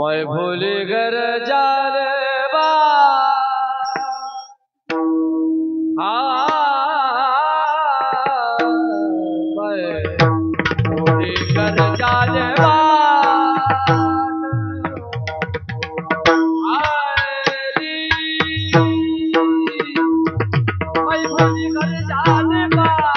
मैं भूल घर जाने बा मैं भूल घर जाने बाट मैं भूल घर जाने बाट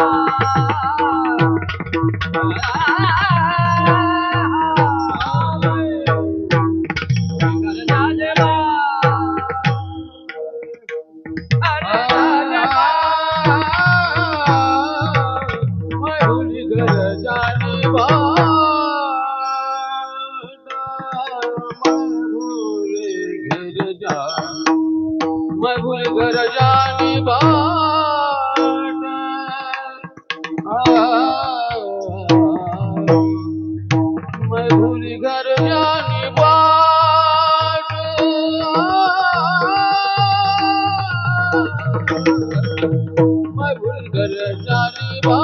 मैं भूल घर जाने बाट मैं भूल घर जाने मैं भूली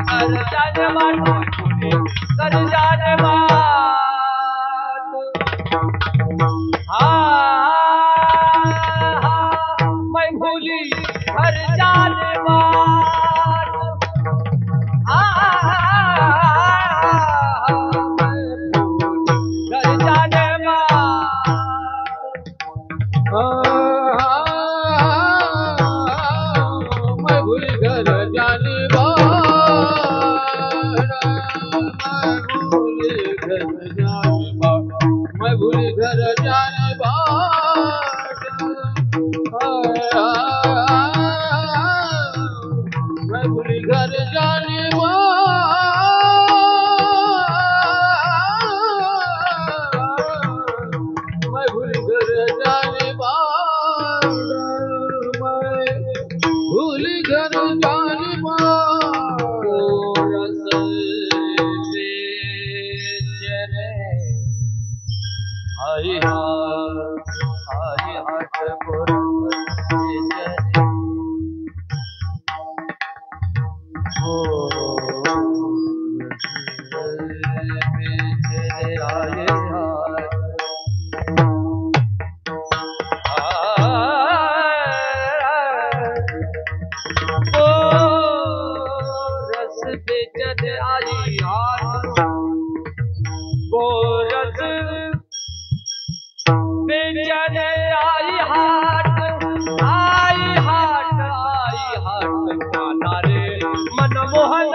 घर जाने मैं भूली घर जाने मैं भूली घर जाने मैं भूली घर जाने मैं भूली घर जाने मैं भूली घर जाने हरि हाथ रस बेचन आई हाथ रस बेचन आई हाट काना रे मनमोहन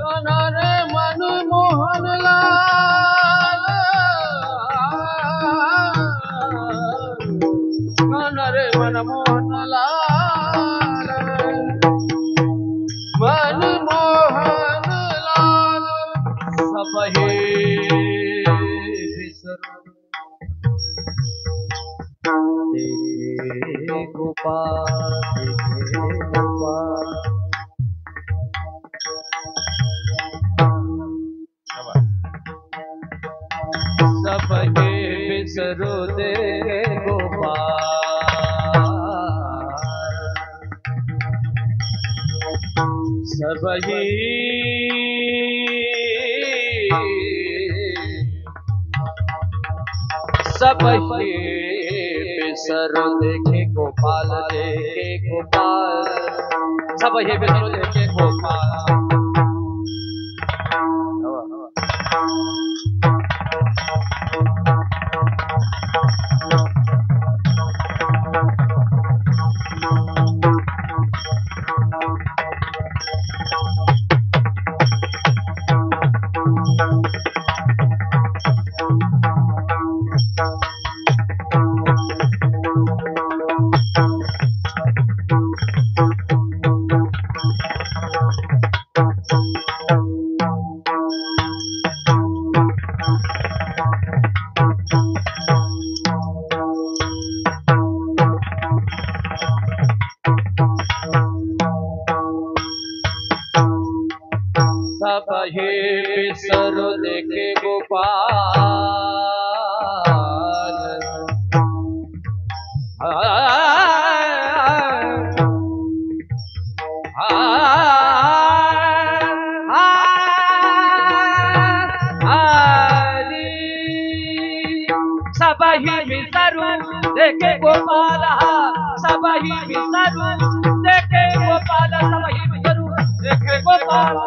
काना रे मनमोहन काना रे मनमोहन मनमोहन सबके बिसरो दे गोपाल सबही सब ही बिसरो देखे गोपाल देखे गोपाल, सब ही बिसरो देखे गोपाल। सब ही बिसरो देखे गोपाल, सब ही बिसरो देखे गोपाल, सब ही बिसरो देखे गोपाल, सब ही बिसरो देखे गोपाल।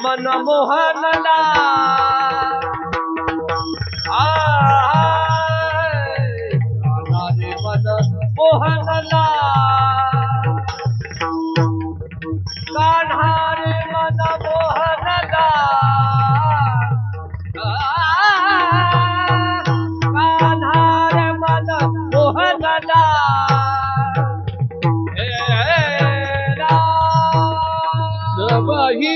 मन मोहन लाल, मन मोहन लाल, कान्हा रे मन मोहन लाल, कान्हा रे मन मोहन लाल, सब ही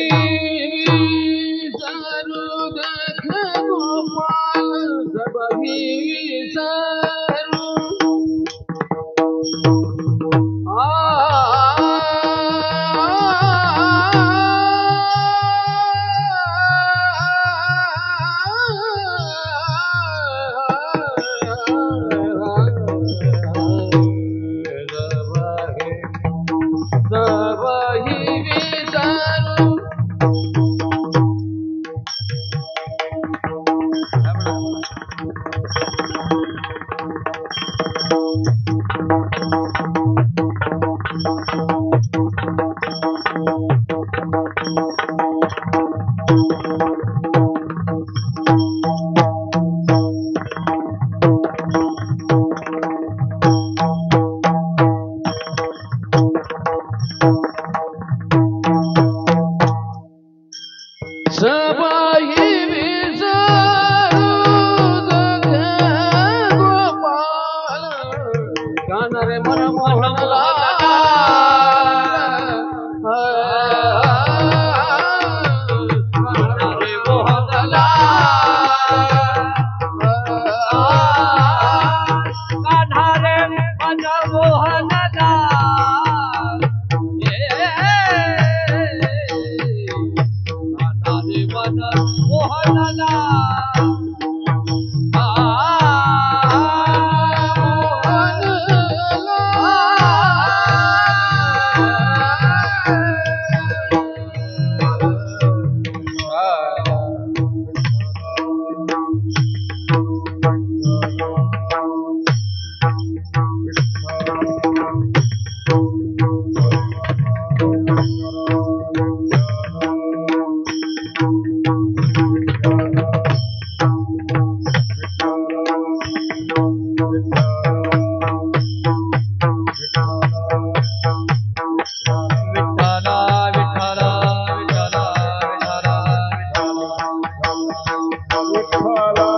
विठ्ठला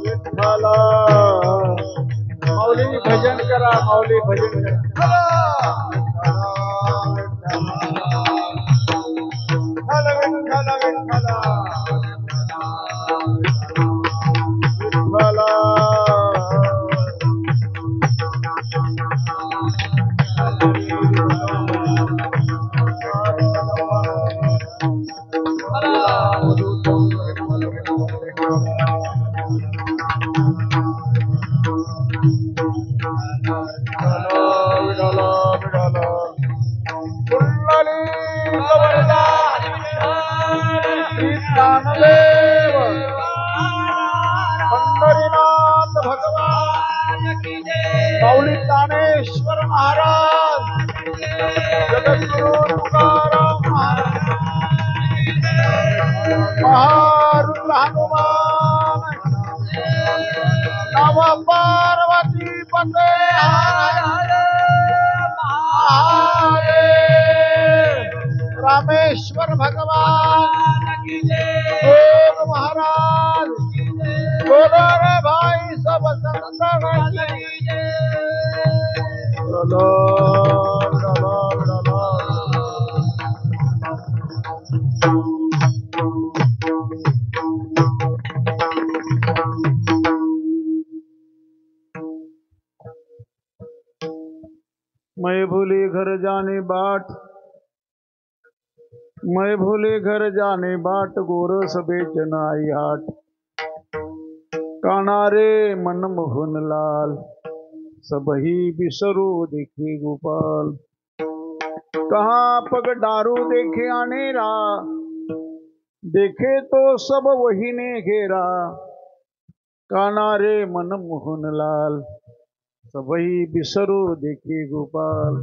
विठ्ठला माऊली भजन करा माऊली भजन करा विठ्ठला विठ्ठला विठ्ठला ज्ञानदेव पंढरीनाथ भगवान माऊली ज्ञानेश्वर महाराज जगद्गुरु तुकाराम महाराज महारुद्र हनुमान नव पार्वती पते रामेश्वर भगवान गोग महाराज बोलो रे भाई सब संतन चलो चलो चलो मैं भूली घर जाने बाट मैं भूले घर जाने बाट गोरस बेचन आई हाट काना रे मनमोहन लाल सबही बिसरू देखे गोपाल कहाँ पग डारू देखे आनेरा देखे तो सब वही ने घेरा काना रे मनमोहन लाल सबही बिसरू देखे गोपाल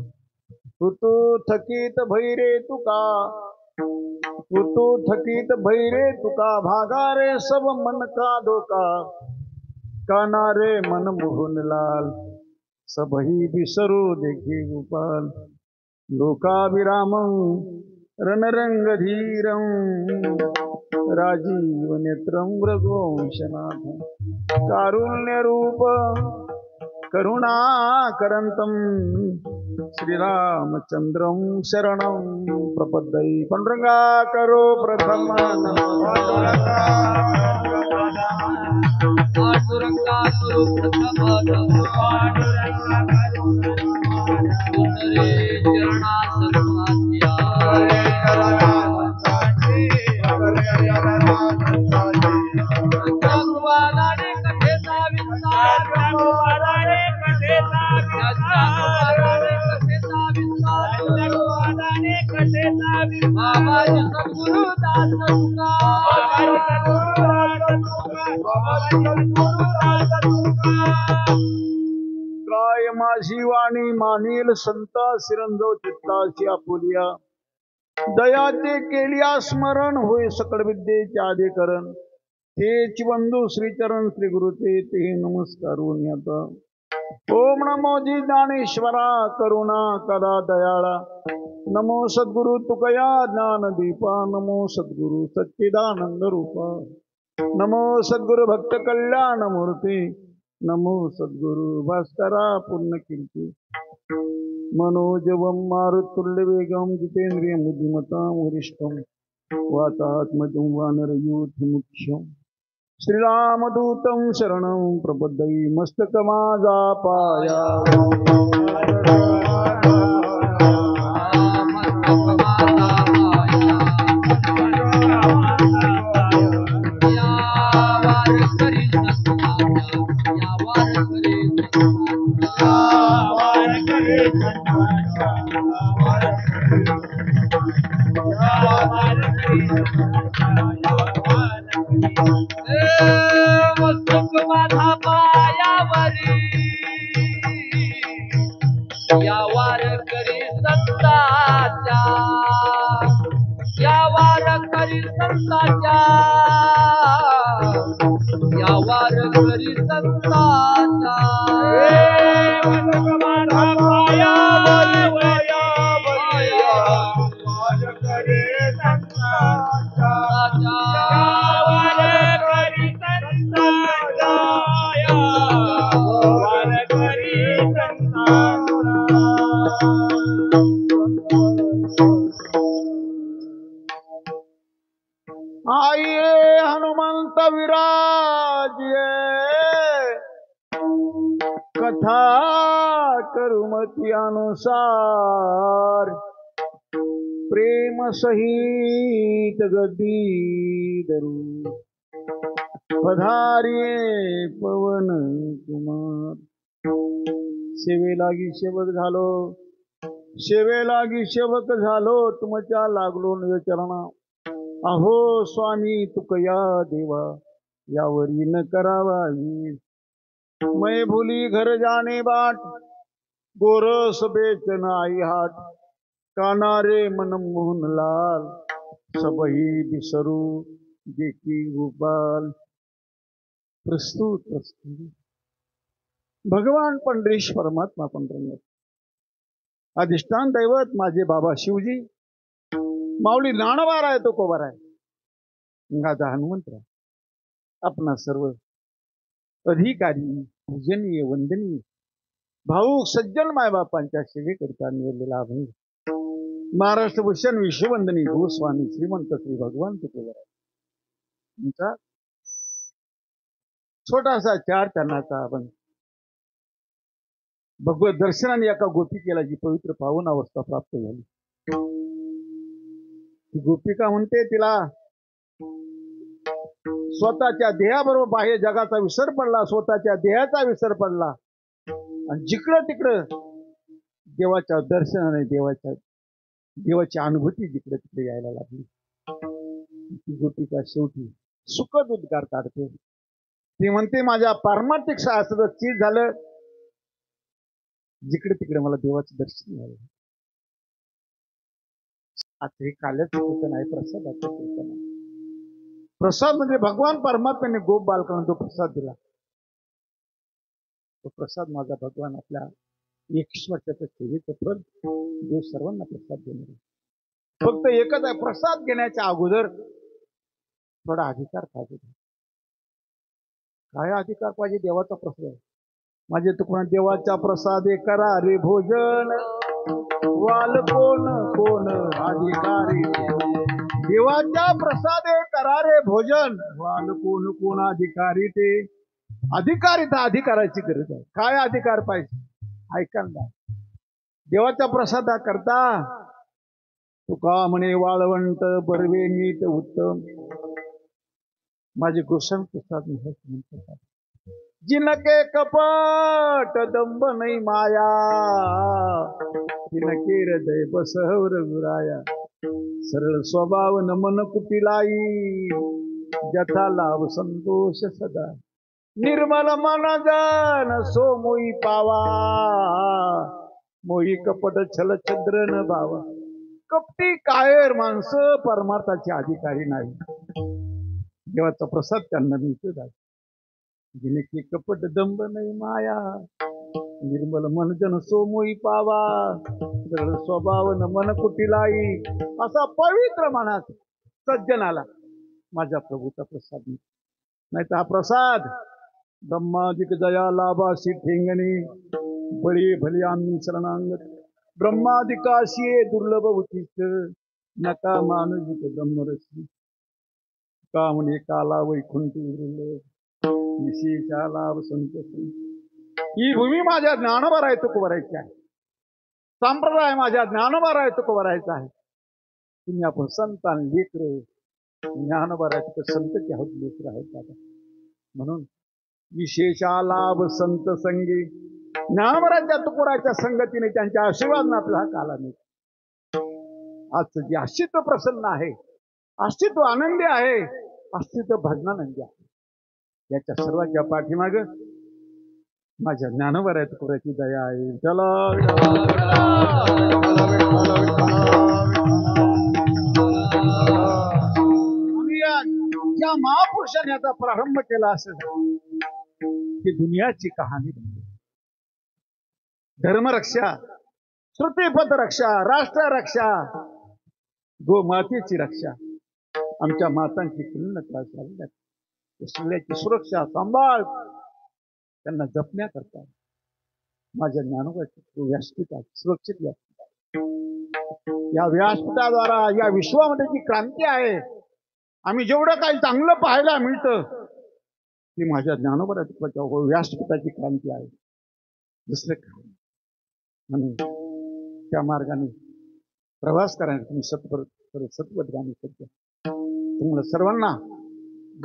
तू थकीत भैरे तुका तू थकीत भैरे तुका भागा रे सब मन का धोका काना रे मनमोहन लाल सबही बिसरू देखे गोपाल लोकाभिरामं रणरंगधीरं राजीव नेत्रं मृगोंशनाथं कारुण्यरूप करुणाकरन्तं श्रीरामचंद्रं शरणं प्रपद्ये पांडुरंगा करो प्रथम पांडुरंगा करो प्रथम चरणा संपाद्या भगवानाने कथेचा विस्तार भगवानाने कथेचा बाबाजी सद्गुरु दास तुका काय माझी वाणी मानील संता सिरंजो चित्ताची आपुलिया दयाचे केलिया स्मरण होय सकळ विद्येचे आदेकरण तेच बंधू श्रीचरण श्री गुरुचे ते नमस्कारून आता ओम नमो जी ज्ञानेश्वरा करुणा कदा दयाळा नमो सद्गुरु तुकया ज्ञान दीपा नमो सद्गुरु सच्चिदानंद रूपा नमो सद्गुरु भक्त कल्याण मूर्ती नमो सद्गुरु भास्करा पुण्य कीर्ती मनोजवं मारुतुल्य वेगं जितेंद्रिय बुद्धिमतां वरिष्ठं वातात्मजं वानरयूथ मुख्यं श्रीरामदूतं शरणं प्रपद्ये मस्तकमाजा पाया यावार करी संताच्या यावार करी संताच्या यावार करी संताच्या आइए हनुमंत विराजिए कथा करुमती अनुसार प्रेम सहित गदी धरू पधारिये पवन कुमार. सेवेलागी सेवक झालो, सेवेलागी सेवक झालो, तुमच्या लागलो निज चरणा. अहो स्वामी तुकया देवा, यावरी न करावा वीर. मै भुली घर जाणे बाट, गोरस बेचन आई हाट. कानारे मन मोहन लाल, सबही बिसरू देखी गोपाल. प्रस्तुत भगवान पंढरीश परमात्मा पंढरनाथ. अधिष्ठान दैवत माझे बाबा शिवजी. माऊली नाणवार आहे तो कोवार आहे. माझा हनुमंतराव आपणा सर्व अधिकारी पूजनीय वंदनीय भाऊक सज्जन मायबापांच्या सेवेकरिता निवडलेला अभंग महाराष्ट्र भूषण विश्ववंदनी गोस्वामी श्रीमंत श्री भगवान तुकोबाराय यांचा छोटासा 4 टनाचा अभंग. भगवत दर्शनाने एका गोपिकेला जी पवित्र पावन अवस्था प्राप्त झाली, ती गोपिका म्हणते तिला स्वतःच्या देहाबरोबर बाह्य जगाचा विसर पडला, स्वतःच्या देहाचा विसर पडला आणि जिकडं तिकडं देवाच्या दर्शनाने देवाची अनुभूती जिकडे तिकडे यायला लागली. ती गोपिका शेवटी सुखद उद्गार काढते. ती म्हणते माझ्या पारमार्थिक शास्त्र चीज झालं, जिकडे तिकडे मला देवाचं दर्शन झालं. आता हे काल्याचं कीर्तन आहे, प्रसादाचं कीर्तन आहे. प्रसाद म्हणजे भगवान परमात्म्याने गोप बालकांना जो प्रसाद दिला, तो प्रसाद माझा भगवान आपल्या 21 वर्षाच्या सेवेचं फल देव सर्वांना प्रसाद देणार. फक्त एकच आहे, प्रसाद घेण्याच्या अगोदर थोडा अधिकार पाहिजे. काय अधिकार पाहिजे? देवाचा प्रसाद. माझे तुकडा देवाच्या प्रसादे करा रे भोजन, वाल कोण कोण अधिकारी. देवाच्या प्रसादे करा रे भोजन, वाल कोण कोण अधिकारी. ते अधिकारी तर अधिकाराची गरज आहे. काय अधिकार पाहिजे? ऐकायला देवाच्या प्रसादा करता तुका म्हणे वाळवंट बरवे नीट उत्तम. माझे गोसावी प्रसाद म्हणतात, जिनके कपट दंभ नाही माया, जिनके हृदय बसवर गुराया. सरळ स्वभाव नमन कुटिलाई, जथा लाभ संतोष सदा. निर्मल मन जन सो मोई पावा, मोही कपट छल छद्र न भावा. कपटी कायर माणसं परमार्थाचे अधिकारी नाही. देवाचा प्रसाद त्यांना मिळतो. जिने कपट दंभ नाही माया, निर्मल मन जन सो मोई पावा. स्वभाव न मन कुटिलाई. असा पवित्र मनात सज्जनाला माझ्या प्रभूचा प्रसाद मिळतो. नाही तर हा प्रसाद ब्रह्मादिक दया लाभाशी ठेंगणे, बळी भली आम्ही शरणांगत. ब्रह्मादिकाशी दुर्लभ उचित, नका मानविक ब्रह्मरसी. का म्हणे काला वैकुंठी विशेषा लाभ संतोषी. ही भूमी माझ्या ज्ञानोबा आहे तुकोबारायची आहे. संप्रदाय माझ्या ज्ञानोबा आहे तुकोबारायचा आहे. तुम्ही आपण संतान लेकर ज्ञानोबा आहे, संतची आहोत, लेकर आहेत दादा. म्हणून विशेषा लाभ संत संगी. ज्ञानोबाच्या तुकोबारायच्या संगतीने त्यांच्या आशीर्वादाने आपला काला मिळतो. आजचं जे अस्तित्व प्रसन्न आहे, अस्तित्व आनंदी आहे, अस्तित्व भजनानंदी आहे, याच्या सर्वांच्या पाठीमाग माझ्या ज्ञानोबा आहे तुकोबारायची दया आहे. चला ज्या महापुरुषाने आता प्रारंभ केला असेल की दुनियाची कहाणी बनली. धर्मरक्षा, श्रुतीपथ रक्षा, राष्ट्र रक्षा, गोमातेची रक्षा, आमच्या मातांची पुण्यता सगळ्याची सुरक्षा सांभाळ त्यांना जपण्याकरता माझ्या ज्ञानोबाची व्यासपीठ आहे, सुरक्षित व्यासपीठ. या व्यासपीठाद्वारा या विश्वामध्ये जी क्रांती आहे, आम्ही जेवढं काही चांगलं पाहायला मिळतं ती माझ्या ज्ञानोबराच्या व्यासपीठाची क्रांती आहे, दुसरं काय. म्हणून त्या मार्गाने प्रवास करायला तुम्ही सत्वज्ञानी सत्य तुम्हाला सर्वांना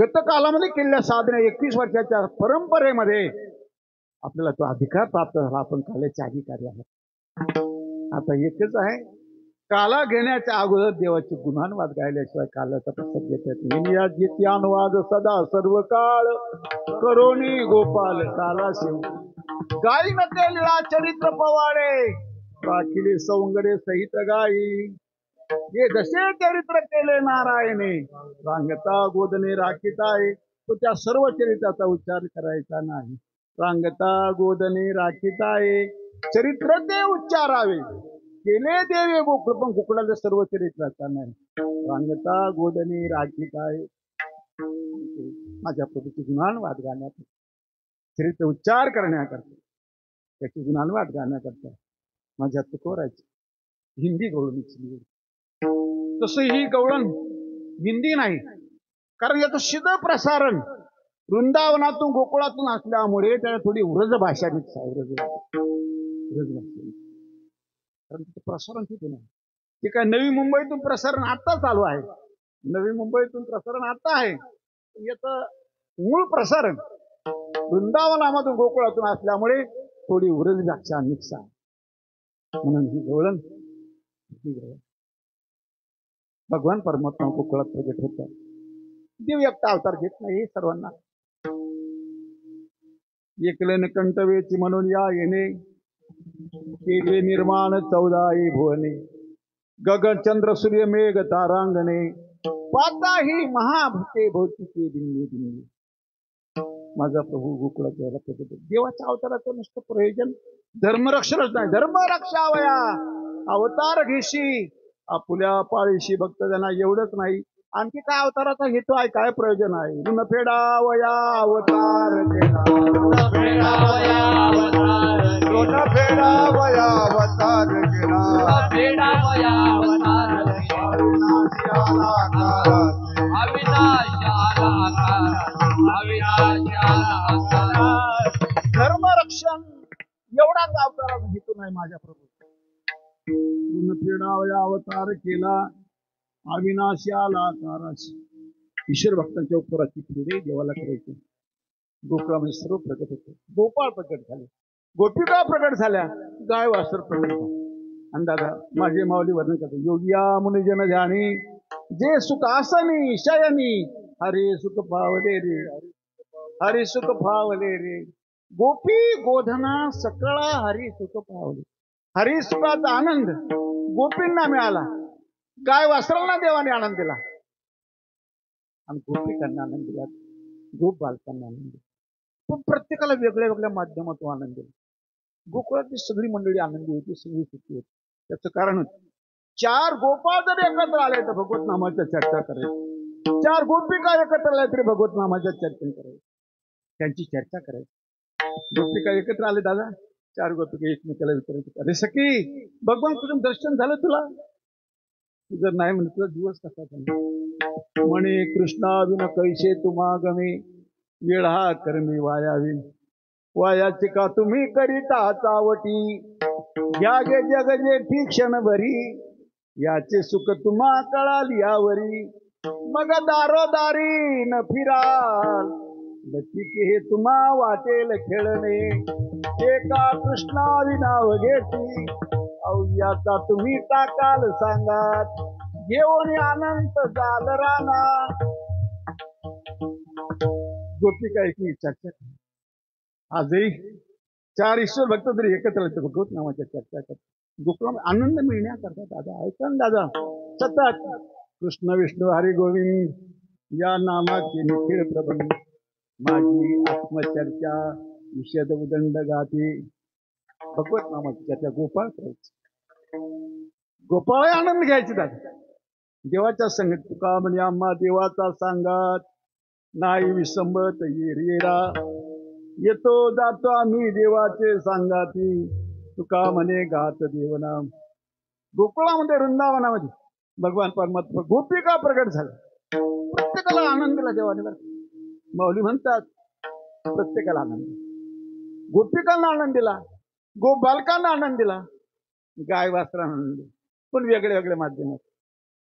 गतकालामध्ये केलेल्या साधने 21 वर्षाच्या परंपरेमध्ये आपल्याला तो अधिकार प्राप्त झाला. आपण काल्याचे अधिकारी आहात. आता एकच आहे, काला घेण्याच्या अगोदर देवाचे गुणानुवाद गायल्याशिवाय कालाचा प्रसाद घेतात. जिती अनुवाद सदा सर्व काळ करोनी गोपाल काला शिव. गाई मध्ये लीळा चरित्र पवाडे राखिले सौंगडे सहित गाई. हे जसे चरित्र केले नारायणे रांगता गोदने राखिताय. तो त्या सर्व चरित्राचा उच्चार करायचा नाही. रांगता गोदने राखिताय चरित्र ते उच्चारावे. केले देवे गोकुळ, पण गोकुळाला सर्व चरित्राचा नाही. रांगता गोदने राखिताय. माझ्या प्रभूचे गुणानुवाद गाण्यात, चरित्र उच्चार करण्याकरता, त्याचे गुणानुवाद गाण्याकरता माझ्या तुकोराची हिंदी गवळण इचली. तसं ही गवळण हिंदी नाही, कारण याचं सिद्ध प्रसारण वृंदावनातून गोकुळातून असल्यामुळे त्याला थोडी व्रज भाषा मिक्स आहे. व्रज भाषा, कारण तिचं प्रसारण तिथे नाही. ते काय नवी मुंबईतून प्रसारण आता चालू आहे, नवी मुंबईतून प्रसारण आता आहे. याचं मूळ प्रसारण वृंदावनामधून गोकुळातून असल्यामुळे थोडी व्रज भाषा मिक्स आहे. म्हणून ही गवळण भगवान परमात्मा गोकुळात प्रगट होतात. देव एकटा अवतार घेत नाही. हे सर्वांना एकलेन कंठवेची म्हणून या येणे केले निर्माण 14 भुवने. गगन चंद्र सूर्य मेघ तारांगणे पाता ही महाभूते भौतिके दिंडी दिंडी. माझा प्रभू गोकुळात यायला प्रगट. देवाच्या अवताराचं नुसतं प्रयोजन धर्मरक्षणच नाही. धर्मरक्षावया अवतार घेशी आपुल्या पाळीशी भक्तजना एवढंच नाही, आणखी काय अवताराचा हेतू आहे, काय प्रयोजन आहे. ऋण फेडावया अवतार केला. ऋण फेडावया अवतार केला. धर्मरक्षण एवढाच अवताराचा हेतू नाही माझ्या प्रभू. ऋण फेडावया अवतार केला अविनाशी आला काराशी. ईश्वर भक्तांच्या उपराची फेडे देवाला करायचे. गोकुळामध्ये सर्व प्रगट होते. गोपाळ प्रगट झाले, गोपिका प्रगट झाल्या, गाय वासर प्रगट झाले. आणि दादा माझे माऊली वर्णन करते, योगिया मुनिजन ध्यानी जे सुख आसनी शयनी हरे सुख पावले रे. हरी सुख पावले रे. गोपी गोधना सकळा हरी सुख पावले. हरी सुखाचा आनंद गोपींना मिळाला. गाय वासरांना देवाने आनंद दिला आणि गोपिकांना आनंद दिला, गोप बालकांना आनंद दिला. पण प्रत्येकाला वेगळ्या वेगळ्या माध्यमातून आनंद दिला. गोकुळातली सगळी मंडळी आनंदी होती, सगळी सुखी होती. त्याचं कारण 4 गोपाळ जर एकत्र आले तर भगवत नामाच्या चर्चा करायची. 4 गोपिका एकत्र आल्या तरी भगवत नामाच्या चर्चा करायची, त्यांची चर्चा करायची. गोपिका एकत्र आले दादा, 4 गोपिका एकमेकाला विचारायचे, अरे सखी भगवान तुझं दर्शन झालं तुला? तू जर नाही म्हणत तुझा दिवस कसा झाला? म्हणे कृष्णा विन कैसे तुमागमे वेळा कर्मी वायावी. वायाची का तुम्ही करिता चावटी घ्या गे जग जे क्षण भरी. याचे सुख तुम्हा कळाली यावरी मग दारोदारी न फिराल. लचिके हे तुम्हा वाटेल खेळणे एका कृष्णा विनाव घेती. याचा तुम्ही टाकाल सांगात घेऊन अनंत जाल राना. गोपिका एक चर्चा आजही 4 ईश्वर भक्त तरी एकत्र भगवत नामाच्या चर्चा करतात. गोकुळात आनंद मिळण्याकरता दादा ऐका दादा, सतत कृष्ण विष्णू हरी गोविंद या नामाचे निखिल प्रबंध माझी आत्मचर्चा विषद उदंड गाती. भगवत नामाची चर्चा गोपाळ करायची, गोपाळ आनंद घ्यायचे दादा. देवाच्या संगत तुका म्हणे आम्हा देवाचा सांगात नाही विसंबत येरा. येतो जातो आम्ही देवाचे सांगाती तुका म्हणे गात देवनाम. गोकुळामध्ये वृंदावनामध्ये भगवान परमात्मा गोपिका प्रगट झाला. प्रत्येकाला आनंद दिला देवाने. माऊली म्हणतात प्रत्येकाला आनंद, गोपिकांना आनंद दिला, गो बालकांना आनंद दिला, गाय वासरांना आनंद दिला, पण वेगळ्या वेगळ्या माध्यमात.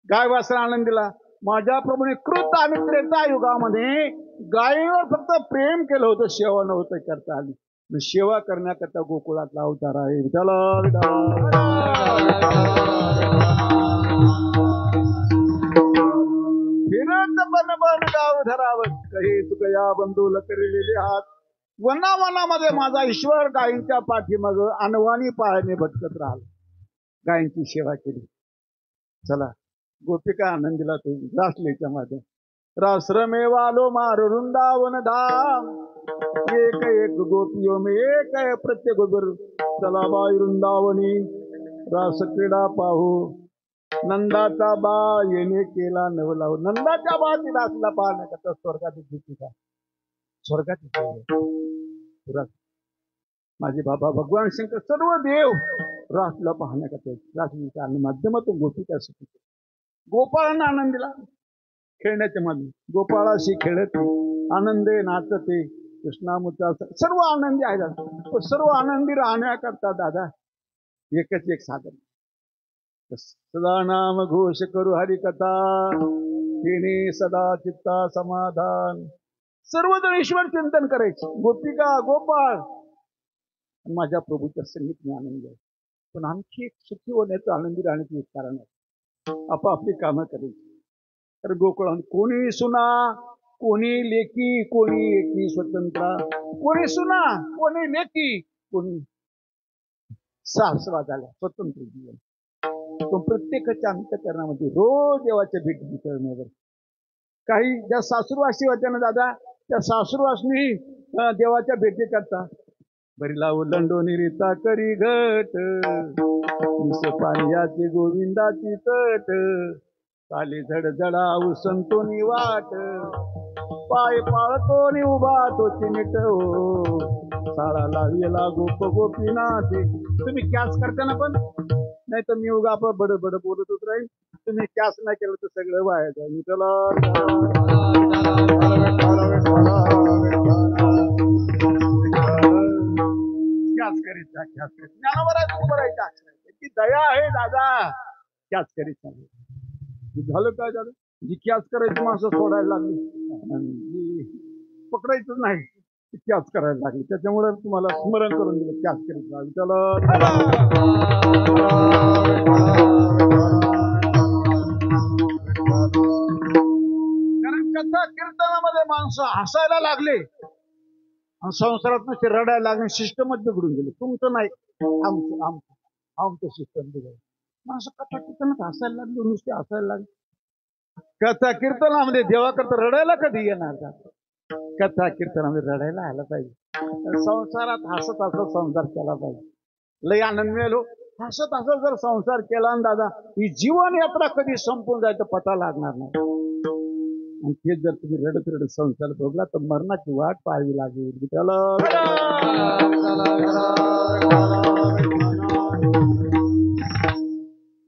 गाय वासरा आनंद दिला. माझ्या प्रभूने कृत आणि त्रेता युगामध्ये गायीवर फक्त प्रेम केलं होतं, सेवा नव्हतं करता आली. सेवा करण्याकरता गोकुळातला अवतार आहे. फिरत बन बन गाव धरावत कही तुकया बंधूला करिलेले हात. वनावनामध्ये माझा ईश्वर गायींच्या पाठीमाग अनवाणी पायाने भटकत राहिला, गायींची सेवा केली. चला गोपिका आनंदीला तो रासलेच्या मध्ये रासरमेवालो मार वृंदावन धाम. एक एक गोपियों में एक है प्रत्येक गोबर. चला बाई वृंदावनी रास क्रीडा पाहू. नंदाचा बा येणे केला नवलाव. नंदाच्या बाची रासला पाहण्याकरता स्वर्गात भीती का, स्वर्गात माझे बाबा भगवान शंकर सर्व देव रासला पाहण्याकरता रासलीच्या माध्यमातून गोपिका सुखी. गोपाळांना आनंद दिला खेळण्याच्या मध्ये. गोपाळाशी खेळते, आनंदे नाचते, कृष्णामुचा सर्व आनंदी आहे दादा. सर्व आनंदी राहण्याकरता दादा एकच एक साधन, सदा नाम घोष करू हरिकथा, तिने सदा चित्ता समाधान. सर्वजण ईश्वर चिंतन करायचे. गोपिका गोपाळ माझ्या प्रभूच्या संगीत आनंद आहे. पण आणखी एक सुखी होण्याचं, आनंदी राहण्याचं एक कारण आहे, आपापली कामं करायची. तर गोकुळात कोणी सुना, कोणी लेकी, कोणी एकी स्वतंत्र, कोणी सुना, कोणी लेकी, कोणी सासवा झाला, स्वतंत्र जीवन. तो प्रत्येकाच्या अंतःकरणामध्ये रोज देवाच्या भेटी करण्यावर. काही ज्या सासुरवासी होत्या ना दादा, त्या सासुरवासनी देवाच्या भेटी करतात. बरी लावू लंडोनी रीता करी घट, पाण्याची गोविंदाची तट, काली झडझडाऊ संतोनी वाट, पाय पाळतो नि उभा तो चिमिट हो, साळा लाविला गोप गोपीनाथे. तुम्ही कॅस करताना पण नाही तर मी उगा आपण बड बड बोलत होत राहील. तुम्ही कॅस नाही केलं तर सगळं वाया जाईल. कॅस करीत जा, कॅस करीत. ज्ञानावर आहे उभं राहायचं. ती दया आहे दादा. कॅस करीत नाही झालं काय झालं, जी कॅस करायची माणसं सोडायला लागली, पकडायचं नाही, कॅस करायला लागली. त्याच्यामुळे तुम्हाला स्मरण करून दिलं कॅस करीत राहावी. कारण कथा कीर्तनामध्ये माणसं हसायला लागले आणि संसारात नुसते रडायला लागले, सिस्टमच बिघडून गेले. तुमचं नाही, आमचं आमचं आमचं सिस्टम बिघडलं. माणसं कथा कीर्तनात हसायला लागले, नुसते हसायला लागले. कथा कीर्तनामध्ये देवाकरता रडायला कधी येणार का? कथा कीर्तनामध्ये रडायला आलं पाहिजे. संसारात हसत हसत संसार केला पाहिजे. लय आनंद मिळालो. हसत हसत जर संसार केला ना दादा, ही जीवन यात्रा कधी संपून जायचं पता लागणार नाही. आणि तेच जर तुम्ही रडत रडत संसार भोगला तर मरणाची वाट पाहावी लागेल.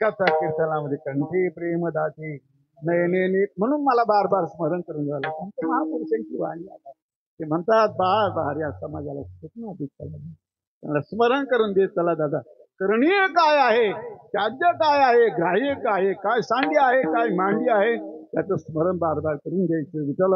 कथा कीर्तनामध्ये कंठी प्रेम दाती नयने, म्हणून मला बार बार स्मरण करून झालं. महापुरुषांची वाणी आहे. ते म्हणतात बार बार या समाजाला त्यांना स्मरण करून देत चला दादा. करणीय काय आहे, त्याज्य काय आहे, ग्राह्य काय आहे, काय सांडी आहे, काय मांडी आहे, त्याचं स्मरण बार बार करून द्यायचं. विठ्ठल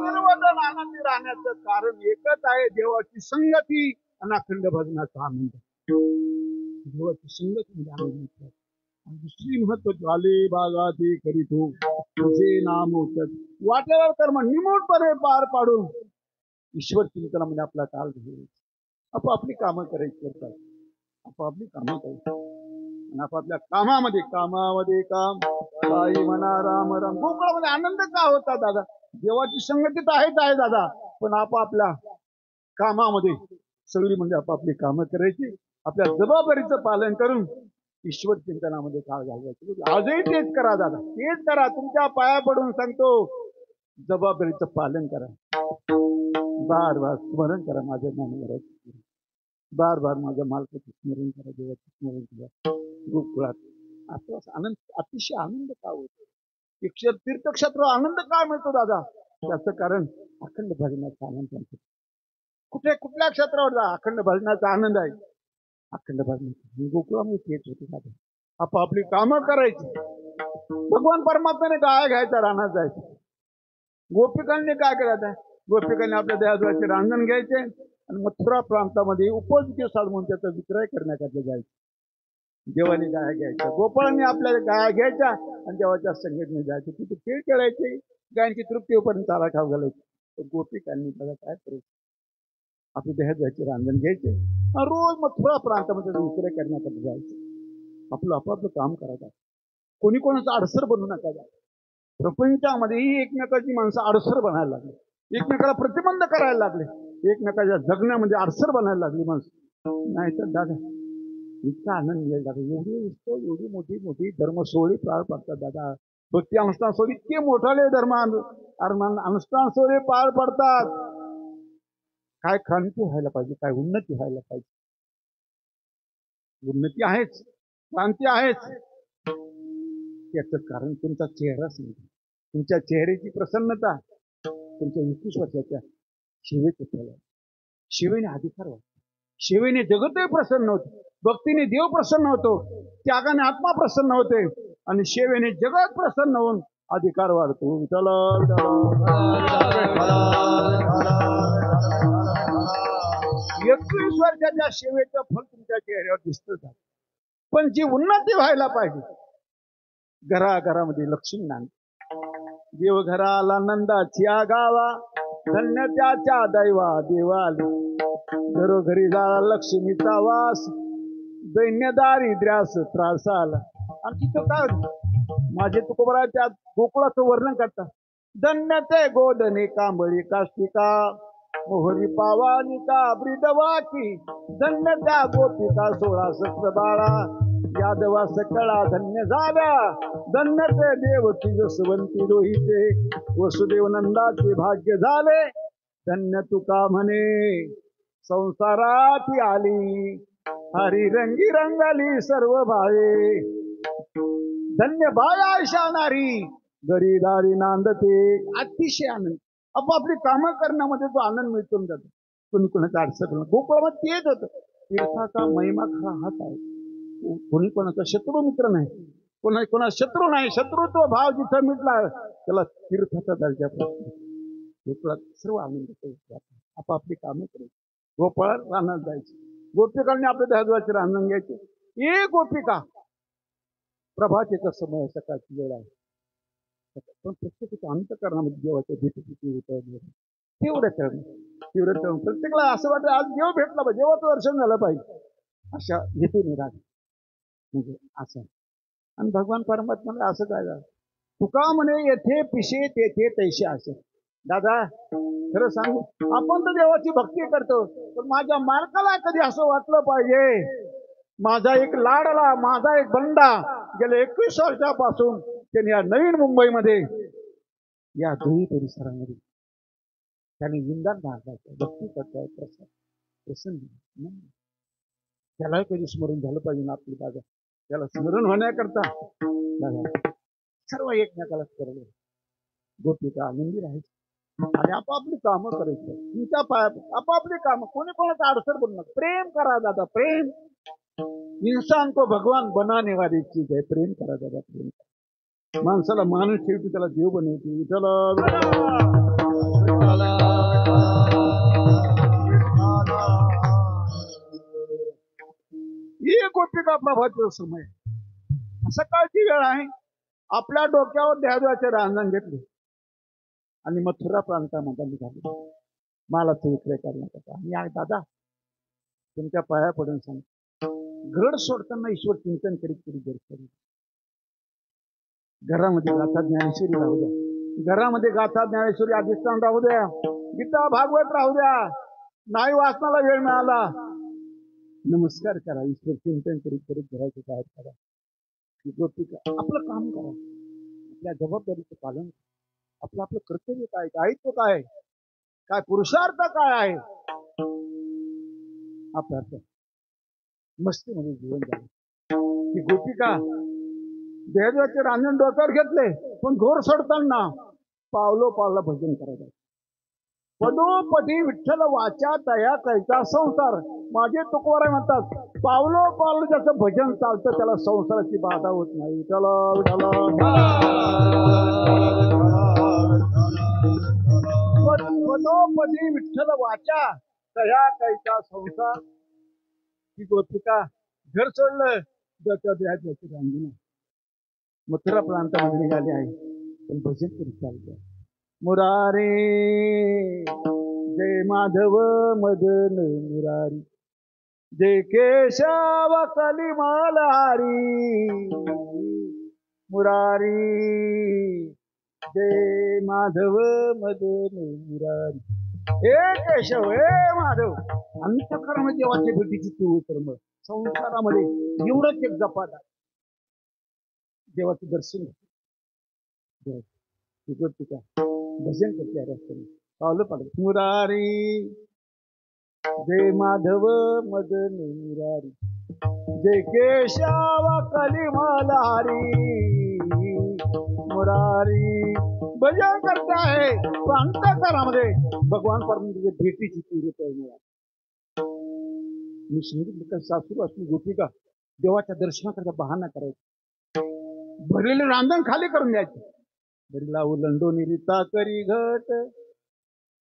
सर्वजण आनंदी राहण्याचं कारण एकच आहे, देवाची संगती आणि अखंड भजनाचा आनंद. देवाची संगती म्हणजे आनंद. दुसरी महत्व आले बागाती करीतो तुझे नाम उचत, वाटेवर कर्म निमूटपणे पार पाडून ईश्वर चिंतनामध्ये आपला काळ घालवायचा. आपापली कामं करायची असतात, आपापली कामं करायची आणि आपापल्या कामामध्ये काम काही म्हणा राम राम. गोकुळामध्ये आनंद का होता दादा? देवाची संगती तर आहेच आहे दादा, पण आपापल्या कामामध्ये सगळी म्हणजे आपापली कामं करायची, आपल्या जबाबदारीचं पालन करून ईश्वर चिंतनामध्ये काळ घालवायचं. आजही तेच करा दादा, तेच करा. तुमच्या पाया पडून सांगतो, जबाबदारीचं पालन करा. बार बार स्मरण करा माझ्या ज्ञानेश्वराचं. बार बार माझ्या मालकाचं स्मरण करा, देवाचं स्मरण करा. गोकुळात असं आनंद, अतिशय आनंद का होतो? तीर्थक्षेत्र आनंद का मिळतो दादा? त्याचं कारण अखंड भजनाचा आनंद मिळतो. कुठल्या क्षेत्रावर जा, अखंड भजनाचा आनंद आहे. अखंड भजनाचा गोकुळामध्ये तेच होते दादा. आपापली कामं करायची. भगवान परमात्म्याने गाय घ्यायचा, रानात जायचं. गोपिकांनी काय करायचं? गोपिकांनी आपल्या देहाद्वाचे रांजण घ्यायचे आणि मथुरा प्रांतामध्ये उपजीविके साधून त्याचा विक्रय करण्याकरता जायचं. देवाने गाय घ्यायच्या, गोपाळांनी आपल्या गाय घ्यायच्या आणि देवाच्या संघटनेत जायचे. तिथे खेळ खेळायचे, गायची तृप्ती होईपर्यंत चारा खाऊ घालायचे. तर गोपिकांनी बघा काय करायचं, आपल्या देहाद्वाचे रांजण घ्यायचे, रोज मथुरा प्रांतामध्ये विक्रय करण्याकरता जायचे. आपलं आपापलं काम करायचं. कोणी कोणाचं अडसर बनू नका. प्रपंचामध्येही एकमेकाची माणसं अडसर बनायला लागली, एकमेकाला प्रतिबंध करायला लागले, एकमेकाच्या जगण्यामध्ये अडसर बनायला लागली माणसं. नाहीतर दादा इतका आनंद मिळेल दादा. एवढी उत्सव, एवढी मोठी मोठी धर्म सोहळे पार पडतात दादा. भक्ती अनुष्ठान सोहळे इतके मोठाले धर्म अनुष्ठान सोहळे पार पडतात. काय क्रांती व्हायला पाहिजे, काय उन्नती व्हायला पाहिजे. उन्नती आहेच, क्रांती आहेच. याचं कारण तुमचा चेहराच नाही. तुमच्या चेहऱ्याची प्रसन्नता तुमच्या 21 वर्षाच्या शिवेचे फळ आहे. शिवेने अधिकार होतो, शिवेने जगतही प्रसन्न होते, भक्तीने देव प्रसन्न होतो, त्यागाने आत्मा प्रसन्न होते आणि सेवेने जगत प्रसन्न होऊन अधिकार वाढतो. 21 वर्षाच्या सेवेचं फळ तुमच्या चेहऱ्यावर दिसतं. पण जी उन्नती व्हायला पाहिजे, घराघरामध्ये लक्ष्मी नांद, देव घराला नंदाची गावा, धन्य त्याच्या दैवा देवाली. घरोघरी झाला लक्ष्मीचा वास, दैन्य दारिद्र्यास त्रास आला. आणि तिथं काय माझे तुकोबरा त्या गोकुळाचं वर्णन करतात. धन्य ते गोधने कांबळी काष्टिका, मोहरी पावानिका ब्रिदवाकी. धन्य त्या गोपिका 16 सहस्र बाळा, यादवा सकळा धन्य झाल्या. धन्य ते देवकी जसवंती रोहिते, वसुदेव नंदाचे भाग्य झाले. धन्य तुका म्हणे संसारात आली, हरी रंगी रंगाली सर्व भावे. धन्य बाया शाणारी, गरीदारी नांदते. अतिशय आनंद, आपापली कामं करण्यामध्ये जो आनंद मिळतो ना जातो. कोणी कोणाचा अडचण गोकुळामध्ये तेच होतं. तीर्थाचा महिमा खरा हाच आहे. कोणी कोणाचा शत्रू मित्र नाही, कोणा शत्रू नाही. शत्रुत्व भाव जिथं मिटला त्याला तीर्थाचा दर्जा प्राप्त. गोकुळात सर्व आनंद आपापली कामं करायची. गोपाळात रानात जायची, गोपिकांनी आपल्या दहद्वाचे रांजण घ्यायचे. एक गोपिका प्रभातेचा समय, सकाळची वेळ आहे, पण प्रत्येकाच्या अंतःकरणामध्ये देवाच्या भेटीची तेवढं करणं प्रत्येकाला असं वाटतं आज देव भेटला पाहिजे, देवाचं दर्शन झालं पाहिजे, अशा हेतूने राहत म्हणजे असं. आणि भगवान परमात्म्याला असं काय झालं, तुका म्हणे येथे पिशे तेथे तैसे असे. दादा खरं सांगू, आपण तर देवाची भक्ती करतो, पण माझ्या मालकाला कधी असं वाटलं पाहिजे, माझा एक लाडला, माझा एक बंडा गेल्या 21 वर्षापासून त्यांनी या नवीन मुंबईमध्ये या दोही परिसरामध्ये त्यांनी विंदान घालायचं, भक्ती करताय, प्रसन्न. त्यालाही कधी स्मरण झालं पाहिजे ना आपली दादा. त्याला स्मरण होण्याकरता दादा सर्व एकमेकाला स्मरण, गोपिका आनंदी राहायची आणि आपापली कामं करायचं. तुमच्या पायात आपापली कामं, कोणी कोणाचा अडसर बनणार. प्रेम करा दादा, प्रेम. इंसान को भगवान बनाने वाली चीज है. प्रेम करा दादा, प्रेम करा. माणसाला माणूस ठेवते, त्याला देव बनवते. ही गोपिका प्रभातचा समय, सकाळची वेळ आहे. आपल्या डोक्यावर देहाद्वाचे रांजण घेतले आणि मथुरा प्रांतामध्ये निघाले मालाचा विक्रय करण्याकरता. आणि दादा तुमच्या पाया पडून सांग, घड सोडताना ईश्वर चिंतन करीत करीत दर्शन. घरामध्ये गाथा ज्ञानेश्वरी राहू द्या, घरामध्ये गाथा ज्ञानेश्वरी अधिष्ठान राहू द्या, गीता भागवत राहू द्या. नाही वाचनाला वेळ मिळाला, नमस्कार करा, ईश्वर चिंतन करीत करीत घराचे बाहेर करा. गोपिका आपलं काम करा, आपल्या जबाबदारीचं पालन करा. आपलं कर्तव्य काय, दायित्व काय, काय पुरुषार्थ काय आहे आपला मस्तीमध्ये जीवन झालं. ही गोपिका देवाचे रांजण डोक्यावर घेतले, पण घोर सोडताना पावलो पावला भजन करायचं. पदोपदी विठ्ठल वाचा तया कैचा संसार. माझे तुकोबाराय म्हणतात, पावलो पावलं ज्याचं भजन चालतं त्याला संसाराची बाधा होत नाही. चला पदोपदी विठ्ठल वाचा तया कैचा संसार. ही गोपिका घर सोडलं, डोक्यावर द्यायचं रांजण मथुरा प्रांतामध्ये निघाले आहे, पण भजन करीत चालतं. मुरारी जय माधव मदन मुरारी, जय केशव कली मल्हारी. मुरारी जय माधव मदन मुरारी. हे केशव हे माधव. अंतःकरणामध्ये देवाच्या भेटीची तू तर मग संसारामध्ये एवढंच एक जपात आहे, देवाचं दर्शन का भजन करते रस्त्याने पावलं पाडत. मुरारी जय माधव मदन मुरारी, जय केशव कली मल्हारी. मुरारी भजन करते आहे, अंतःकरणामध्ये भगवान परमेश्वराच्या भेटीची तीव्रता मिळाली. मी सांगितलं सासू असली गोपिका देवाच्या दर्शनाकरता बहाणा करायचा, भरलेले रांजण खाली करून द्यायचे. बरीला उलंडोनी रीता करी घट,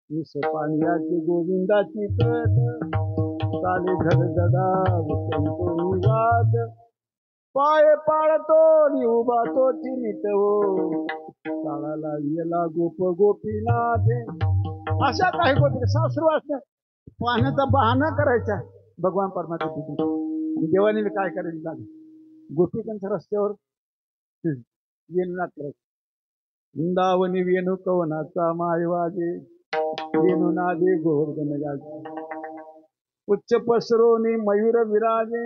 निस पाण्याची गोविंदाची कट. चाले धडधडा वाट, पाय पाळतो नि उभा तो चिनिटवो. चाळाला येला गोप गोपीनाथ. अशा काही गोष्टी सासरू असल्या पाहण्याचा बहाणा करायचा भगवान परमात्मा. देवाने काय करायचं लागेल, गोपिकांच्या रस्त्यावर येणार करायचं. वृंदावनी वेणू कवनाचा मायवाजे, वेणू नादे गोवर्धन गाजे. उच्च पसरोनी मयूर विराजे,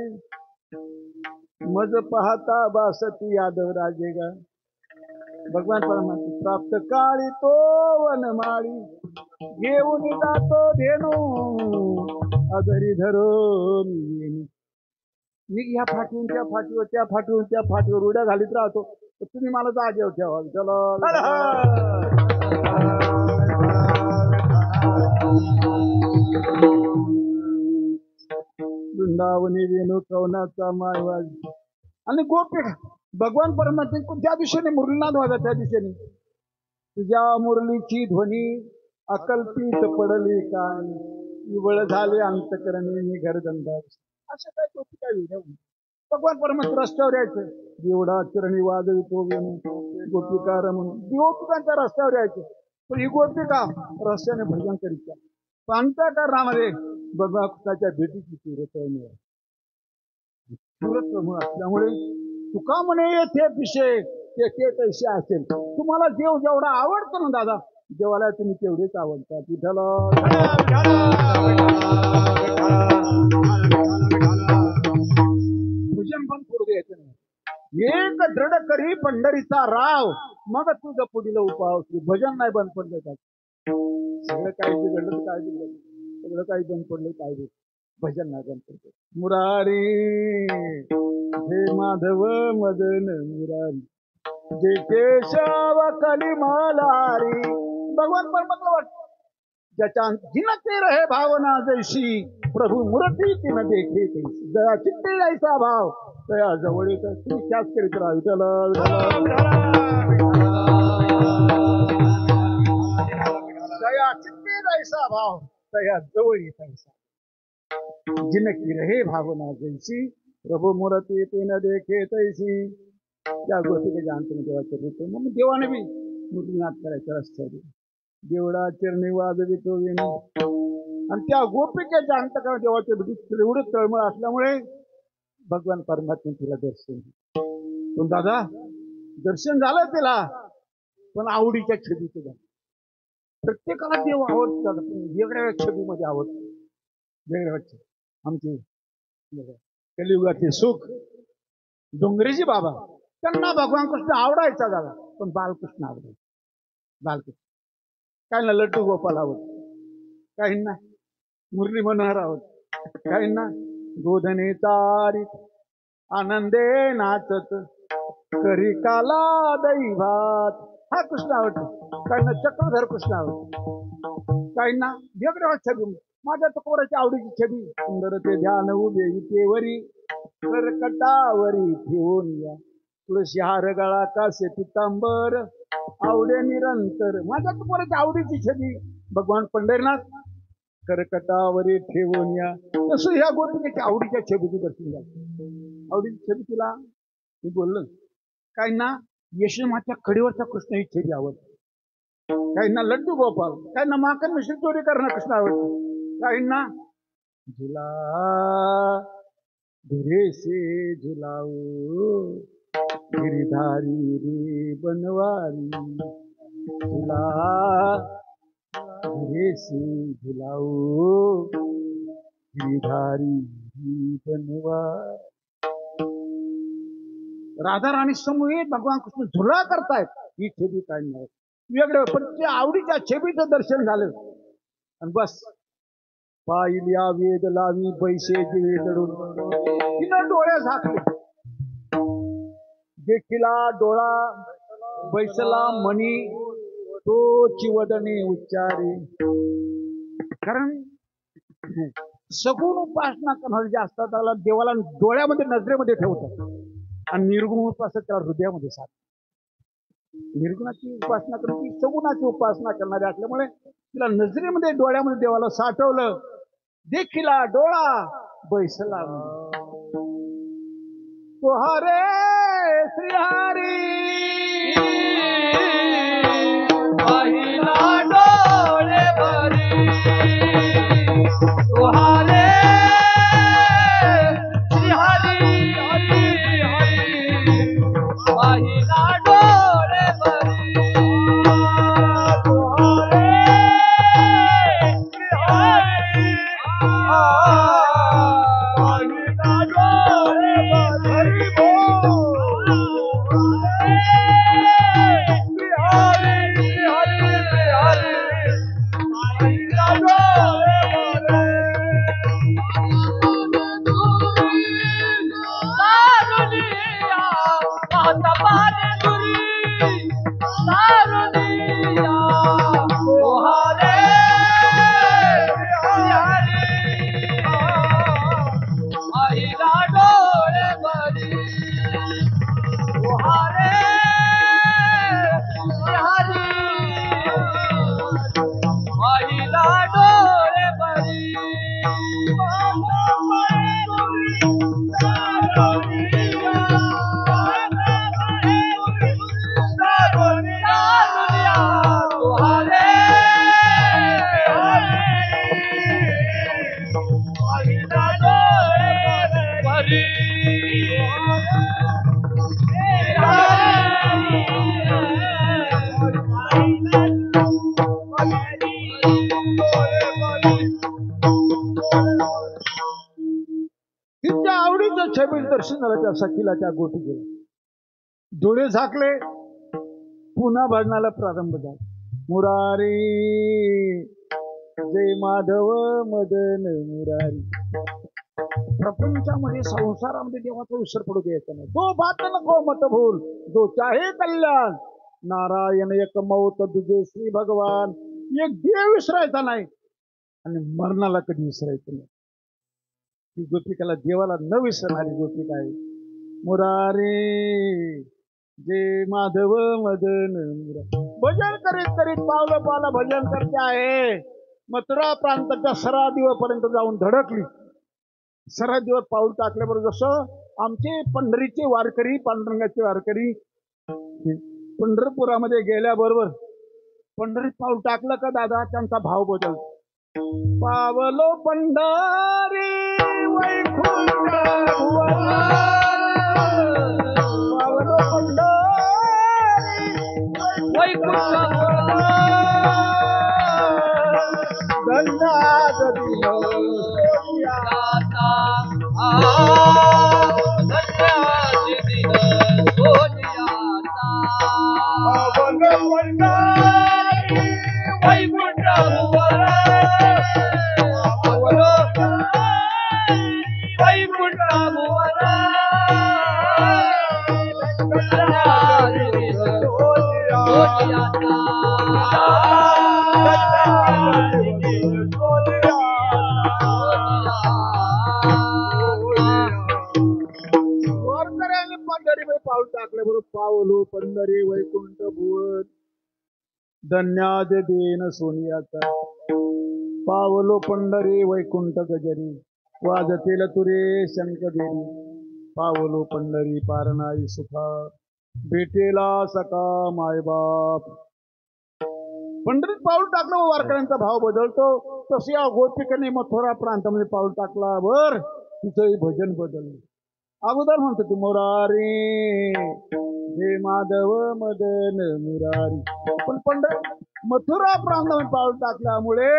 मज पाहता बासती यादव राजे गा. भगवान परमात्मा प्राप्त काळी तो वनमाळी, घेऊन जातो धेनू अगरी धरून येणू. मी ह्या फाटीवर त्या फाटीवर त्या फाटीवर त्या फाटीवर उड्या घालीत राहतो, तुम्ही मला जागेवर ठेवा. चला वृंदावनी वेणू कवनाचा मायवाज. आणि गोपिका भगवान परमात्मा ज्या दिशेने मुरलीनाद वाजा त्या दिशेने, तुझ्या मुरलीची ध्वनी अकल्पित पडली काय, निवळ झाले अंतकरणी निघर गंधा. अशा काय गोपिका वेगळ्या. भगवान परमेश्वर रस्त्यावर यायचं, देवडा चरणी वाजवितो वेणू गोपिका रमण. गोपिकांच्या रस्त्यावर यायचं, पण ही गोपिका रस्त्याने भजन करीत. अंतःकरणामध्ये भगवानाच्या भेटीची तीव्रता मिळाली. तीव्रता असल्यामुळे तुका म्हणे येथे विषय ते तैसे असेल. तुम्हाला देव जेवढा आवडतो ना दादा, देवाला तुम्ही तेवढेच आवडतात. विठ्ठला भजन पण करू द्यायचं नाही. एक दृढ करी पंढरीचा राव, मग तुझं पुढील उपाव. भजन नाही बंद पडलं का, सगळं काही बिघडलं काय बिघडलं, सगळं काही बंद पडलं काय बिघडलं, भजन नाही बंद पडलं. मुरारी हे माधव मदन मुरारी, जे केशव कली मल्हारी. भगवान परमात्मा वाटत ज्याच्या जिनते रहे भावना जैशी, प्रभू मूर्ती तिन देखे तैसी. दया चित्ते जायचा भाव दया जवळ येत, तुम्ही त्याच करीत राहा. दया चित्ते जायचा भाव दया जवळ येतायचा. जिनकी रहे भावना जैसी, प्रभू मूर्ती तिन देखे तैसी. त्या गोष्टी जाणतो देवाच्या भेटतो. मग देवाने बी मुलीनाथ करायचा रस्त्यावर, देवडा चरणी वाजवितो वेणू. आणि त्या गोपिकेच्या अंतःकरणात देवाच्या भेटीत एवढं तळमळ असल्यामुळे भगवान परमात्मा तिला दर्शन. पण दादा दर्शन झालं तिला, पण आवडीच्या छबीचं झालं. प्रत्येकाला देव आवडतो, वेगळ्या छबीमध्ये आवडतो, वेगळ्या छबी. आमचे कलियुगाचे सुख डोंगरेजी बाबा, त्यांना भगवान कृष्ण आवडायचा दादा, पण बालकृष्ण आवडायचा. बालकृष्ण काय ना लड्डू गोपाल आवडतो. काहींना मुरली म्हणणार आहोत, काहींना गोधने चारीत आनंदे नाचत करी काला दही भात हा कृष्ण आवडतो, काहींना चक्रधर कृष्ण आवडतो, काहींना वेगळ्या छबी माझ्या तुकोराची आवडीची छबी सुंदर ते ध्यान उभे विटेवरी करकटावरी ठेवून या तुळशी हार गळा कासे पितांबर आवडे निरंतर माझ्या तुकोराची आवडीची छबी भगवान पंढरीनाथ करकटावरी ठेवून या. तसं ह्या गोपिकेच्या आवडीच्या छबीची दर्शन झालं. आवडीची छबी तिला मी बोललो. काहींना यशोमाच्या कडीवरचा कृष्ण ही छबी आवडते, काहींना लड्डू गोपाल, काहींना माखन मिश्री चोरी करणं कृष्ण आवडतो, काहींना झुला धीरे से झुलाओ गिरिधारी रे बनवारी झुला धीरे से झुलाओ गिरिधारी रे बनवारी. राधा राणी समूह भगवान कृष्ण झुला करतायत ही छबी काय नाही वेगळं, पण त्या आवडीच्या छबीचं दर्शन झालं आणि बस. पाहिल्या वेद लावी पैसे दिवे दडून तिनं डोळे झाकले, देखिला डोळा बैसला मणी तो चिवदने उच्चारे. कारण सगुण उपासना करणारे जे असतात त्याला देवाला डोळ्यामध्ये नजरेमध्ये ठेवतात आणि निर्गुण उपासना त्याला हृदयामध्ये साधतात. निर्गुणाची उपासना करून ती सगुणाची उपासना करणारी असल्यामुळे तिला नजरेमध्ये डोळ्यामध्ये देवाला साठवलं. देखिला डोळा बैसला तुहारे श्रीहरी पहिला डोळे भरी तुहारे श्रीहरी पहिला डोळे भरी तुहारे श्रीहरी पहिला डोळे भरी तिच्या आवडीचं छबी दर्शन झालं त्या सखीला त्या गोटी गेला. डोळे झाकले, पुन्हा भजनाला प्रारंभ झाला. मुरारी जय माधव मदन मुरारी. प्रपंचामध्ये संसारामध्ये देवाचा विसर पडू द्यायचा नाही. तो बात नको मत भूल जो चाहे कल्याण नारायण एक मौत तुझे श्री भगवान. एक देव विसरायचा नाही आणि मरणाला कधी विसरायचं नाही. ती गोपिकाला देवाला न विसरणारी गोपिका आहे. मुरारी जय माधव मदन मुरारी. भजन करीत करीत पावलं पावलं भजन करते आहे. मथुरा प्रांताच्या सरादिवापर्यंत जाऊन धडकली. सरादिवर पाऊल टाकल्याबरोबर जसं आमचे पंढरीचे वारकरी पांडुरंगाचे वारकरी पंढरपुरामध्ये गेल्याबरोबर पंढरीत पाऊल टाकलं का दादा त्यांचा भाव बदलतो. पावलो पंढरी वैकुंठ पावलो पंढरी वैकुंठ गंगा दिलो वैकुंठ वारकऱ्याने पंढरीमध्ये पाऊल टाकल्याबरोबर पावलो पंढरी वैकुंठ भुवन धन्याद देन सोनियाचा पावलो पंढरी वैकुंठ गजरी वाजतील तुरे शंख देवी पावलो पंढरी पारणाई सुखा भेटेला सका मायबाप पंढरीत पाऊल टाकलं व वारकऱ्यांचा भाव बदलतो तसे या गोपिकाने मथुरा प्रांतामध्ये पाऊल टाकल्यावर तिचंही भजन बदललं अगोदर म्हणतो ती मुरारी हे माधव मदन मुरारी पण मथुरा प्रांतामध्ये पाऊल टाकल्यामुळे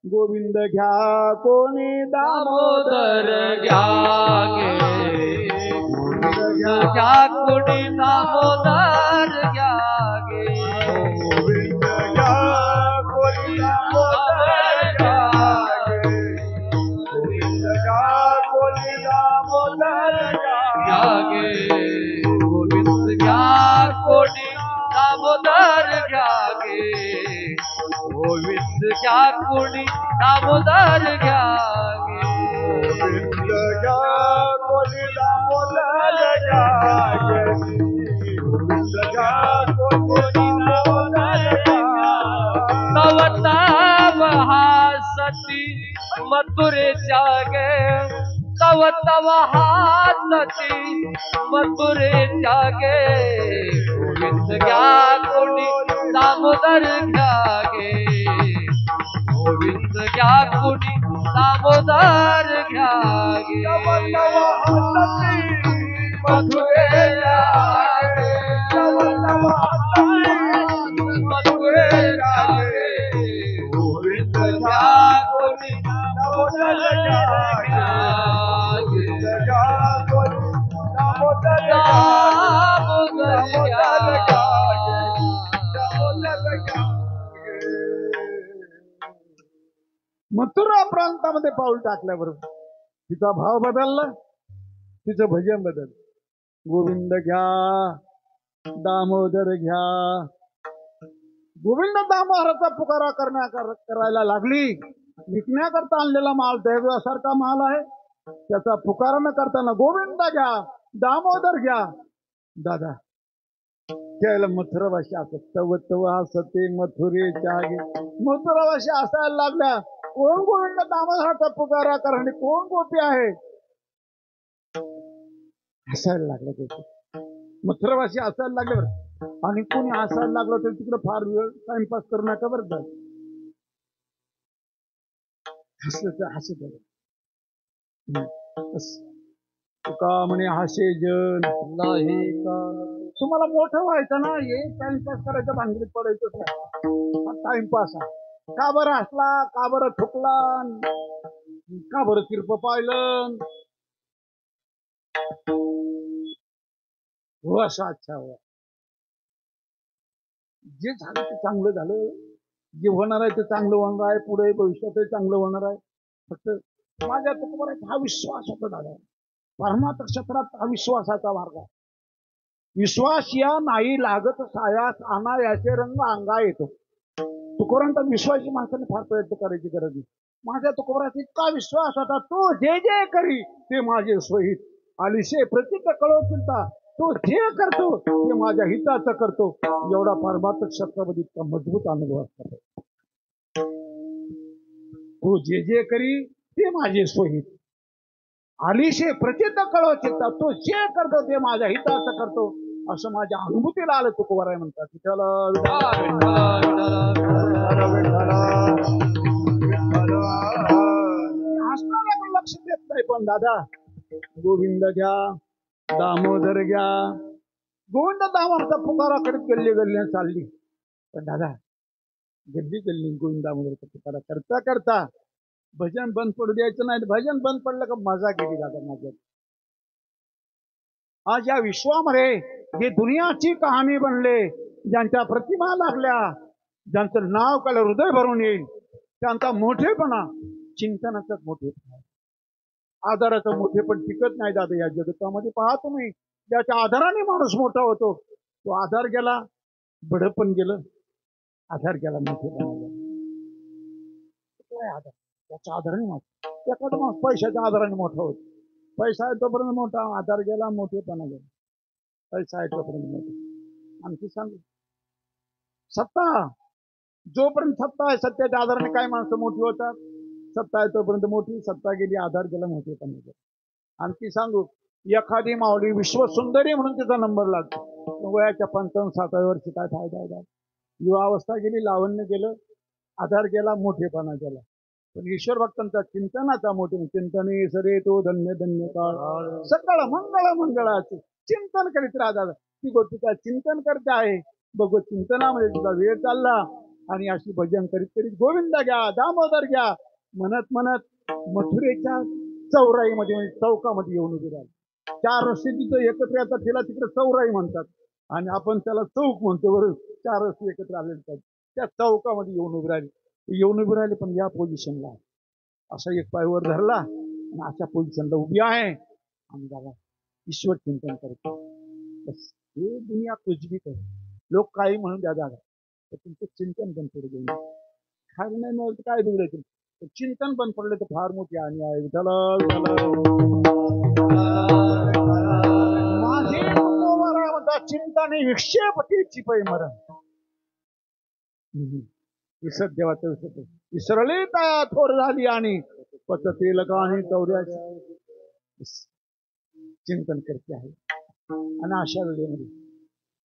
गोविंद घ्या कोणी दामोदर घ्या गे घ्या कोणी दामोदर घ्या गे गोविंद घ्या कोणी दामोदर घ्या गोविंद घ्या कोणी दामोदर घ्या गे गोविंद घ्या कोणी दामोदर घ्या गे गोविंद घ्या कोणी दामोदर घ्या गे गोविंद घ्या कोणी दामोदर घ्या गोविंद घ्या कोणी दामोदर तव हासती मथुरेच्या गे तव हासती मथुरेच्या गे गोविंद घ्या कोणी दामोदर घ्या गे गोविंद घ्या कोणी दामोदर घ्या गे मथुरेच्या मथुरेच्या गोविंद घ्या कोणी दामोदर घ्या मथुरा प्रांतामध्ये पाऊल टाकल्याबरोबर तिचा भाव बदलला तिचं भजन बदललं गोविंद घ्या दामोदर घ्या गोविंद दामोदराचा पुकारा करायला लागली विकण्याकरता आणलेला माल दैवासारखा माल आहे त्याचा पुकारा न करताना गोविंद घ्या दामोदर घ्या दादा त्याला मथुरावाशी असत तव तव असते मथुरेच्या मथुरावाशी असायला लागल्या कोण गोविंद दामोदराचा पुकारा करणे कोण गोपी आहे हसायला लागलं ते मथुरावाशी हसायला लागले बरं आणि कोणी हसायला लागलं तर तिकडे फार वेळ टाइमपास करू नका बरं जा हसत तुका म्हणे हासे जन नाही का तुम्हाला मोठं व्हायचं ना हे टाइमपास करायचं भांगडीत पडायचं हा टाइमपास आहे का बरं हसला का बरं ठुकला का बरं तिरप पाहिलं हो असं अच्छा हो जे झालं ते चांगलं झालं जे होणार आहे ते चांगलं होणार आहे पुढे भविष्यातही चांगलं होणार आहे फक्त माझ्या तुकोबारात हा विश्वास होता दादा परमार्थ क्षेत्रात हा विश्वासाचा मार्ग आहे विश्वास या नाही लागत सायास आणा याचे रंग अंगा येतो तुकोबारांचा विश्वासी माणसाने फार प्रयत्न करायची गरज नाही माझ्या तुकोबारात इतका विश्वास होता तो जे जे करी ते माझे सोयीत आलिशे प्रतीक कळो चिंता तो जे करतो ते माझ्या हिताचं करतो एवढा परमार्थ क्षेत्रामध्ये इतका मजबूत अनुभव असतात तो जे जे करी ते माझे सोयीत आलिशे प्रचित कळो चिंता तो जे करतो ते माझ्या हिताचं करतो असं माझ्या अनुभूतीला आलं तुकोबाराय म्हणतात हसणाऱ्याकडे लक्ष देत नाही पण दादा गोविंद घ्या दामोदर घ्या गोविंद दामोदरचा पुकारा करीत गल्ली गल्ली चालली पण दादा गल्ली गल्ली गोविंद दामोदरचा पुकारा करता करता भजन बंद पडू द्यायचं नाही भजन बंद पडलं का मजा गेली दादा माझ्या आज या विश्वामध्ये जे दुनियाची कहाणी बनले ज्यांच्या प्रतिमा लागल्या ज्यांचं नाव काल हृदय भरून येईल त्यांचा मोठेपणा चिंतनाचाच मोठेपणा आधाराचं मोठे पण टिकत नाही दादा या जगतामध्ये पहा तुम्ही ज्याच्या आधाराने माणूस मोठा होतो तो आधार गेला बडपण गेलं, आधार केला मोठेपणा गेला. काय आधार? त्याच्या आधाराने मोठा. एखादा माणूस पैशाच्या आधाराने मोठा होतो. पैसा आहे तोपर्यंत मोठा, आधार गेला मोठेपणा गेला. पैसा आहे तोपर्यंत मोठा. आणखी सांगू, सत्ता, जोपर्यंत सत्ता आहे सत्याच्या आधाराने काय माणसं मोठी होतात. सत्ता आहे तोपर्यंत मोठी, सत्ता गेली आधार गेला मोठेपणा गेला. आणखी सांगू, एखादी माऊली विश्वसुंदरी म्हणून तिचा नंबर लागतो. वयाच्या 55-60 वर्षी काय फायदा आहे? युवावस्था गेली, लावण्य गेलं, आधार गेला, मोठेपणा गेला. पण ईश्वर भक्तांचा चिंतनाचा मोठे चिंतने सरे तो धन्य धन्य काळ सकळ मंगळ मंगळाचे चिंतन करीत राहतात. ती गोष्टीचा चिंतन करते आहे. बघू चिंतनामध्ये तुझा वेळ चालला आणि अशी भजन करीत करीत गोविंद घ्या, दामोदर घ्या म्हणत म्हणत मथुरेच्या चौराईमध्ये म्हणजे चौकामध्ये येऊन उभी राहिली. 4 रस्ते तिथं एकत्र येतात, तिला तिकडे चौराई म्हणतात आणि आपण त्याला चौक म्हणतो. बरोबर, 4 रस्ते एकत्र आले असतात. त्या चौकामध्ये येऊन उभी राहिली. पण या पोझिशनला असा एक पाय वर धरला आणि अशा पोझिशनला उभी आहे आणि बघा ईश्वर चिंतन करतो. बस हे दुनिया कुछ भी करे, लोक काही म्हणून द्या दादा, तर तुमचं चिंतन पण पुढे घेऊन खायला नाही मिळेल तर काय बिघडायचं. चिंतन पण पडले तर फार मोठी हानी आहे. माझे चिंताने विक्षेपतीची पै मरण. विसर देवाचं विसरतो, विसरले त्या थोर झाली आणि पचतेल कहाणी चौऱ्याची. चिंतन करते आहे. आणि अशा वेळेमध्ये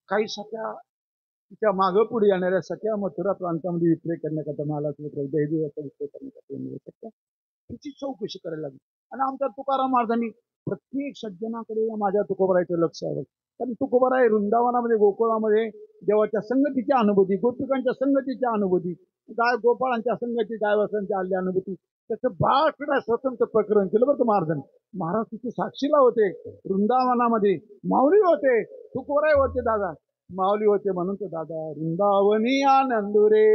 काही सख्या तिच्या मागं पुढे येणाऱ्या सख्या मथुरा प्रांतामध्ये विक्रय करण्याकरता मालाचा विक्रय दैदेवाचा विक्रय करण्याकरता तिची चौकशी करायला लागली. आणि आमच्या तुकाराम महाराजांनी प्रत्येक सज्जनाकडे माझ्या तुकोबरायचं लक्ष आहे. कारण तुकोबराय वृंदावनामध्ये गोकुळामध्ये देवाच्या संगतीची अनुभूती, गोपिकांच्या संगतीची अनुभूती, गाय गोपाळांच्या संगती, गायवासांच्या आल्या अनुभूती, त्याचं 12 स्वतंत्र प्रकरण केलं बरं महाराजांनी. महाराज तिथे साक्षीला होते. वृंदावनामध्ये माऊली होते, तुकोबराय होते, दादा माऊली होते म्हणून तर दादा वृंदावनी आनंदुरे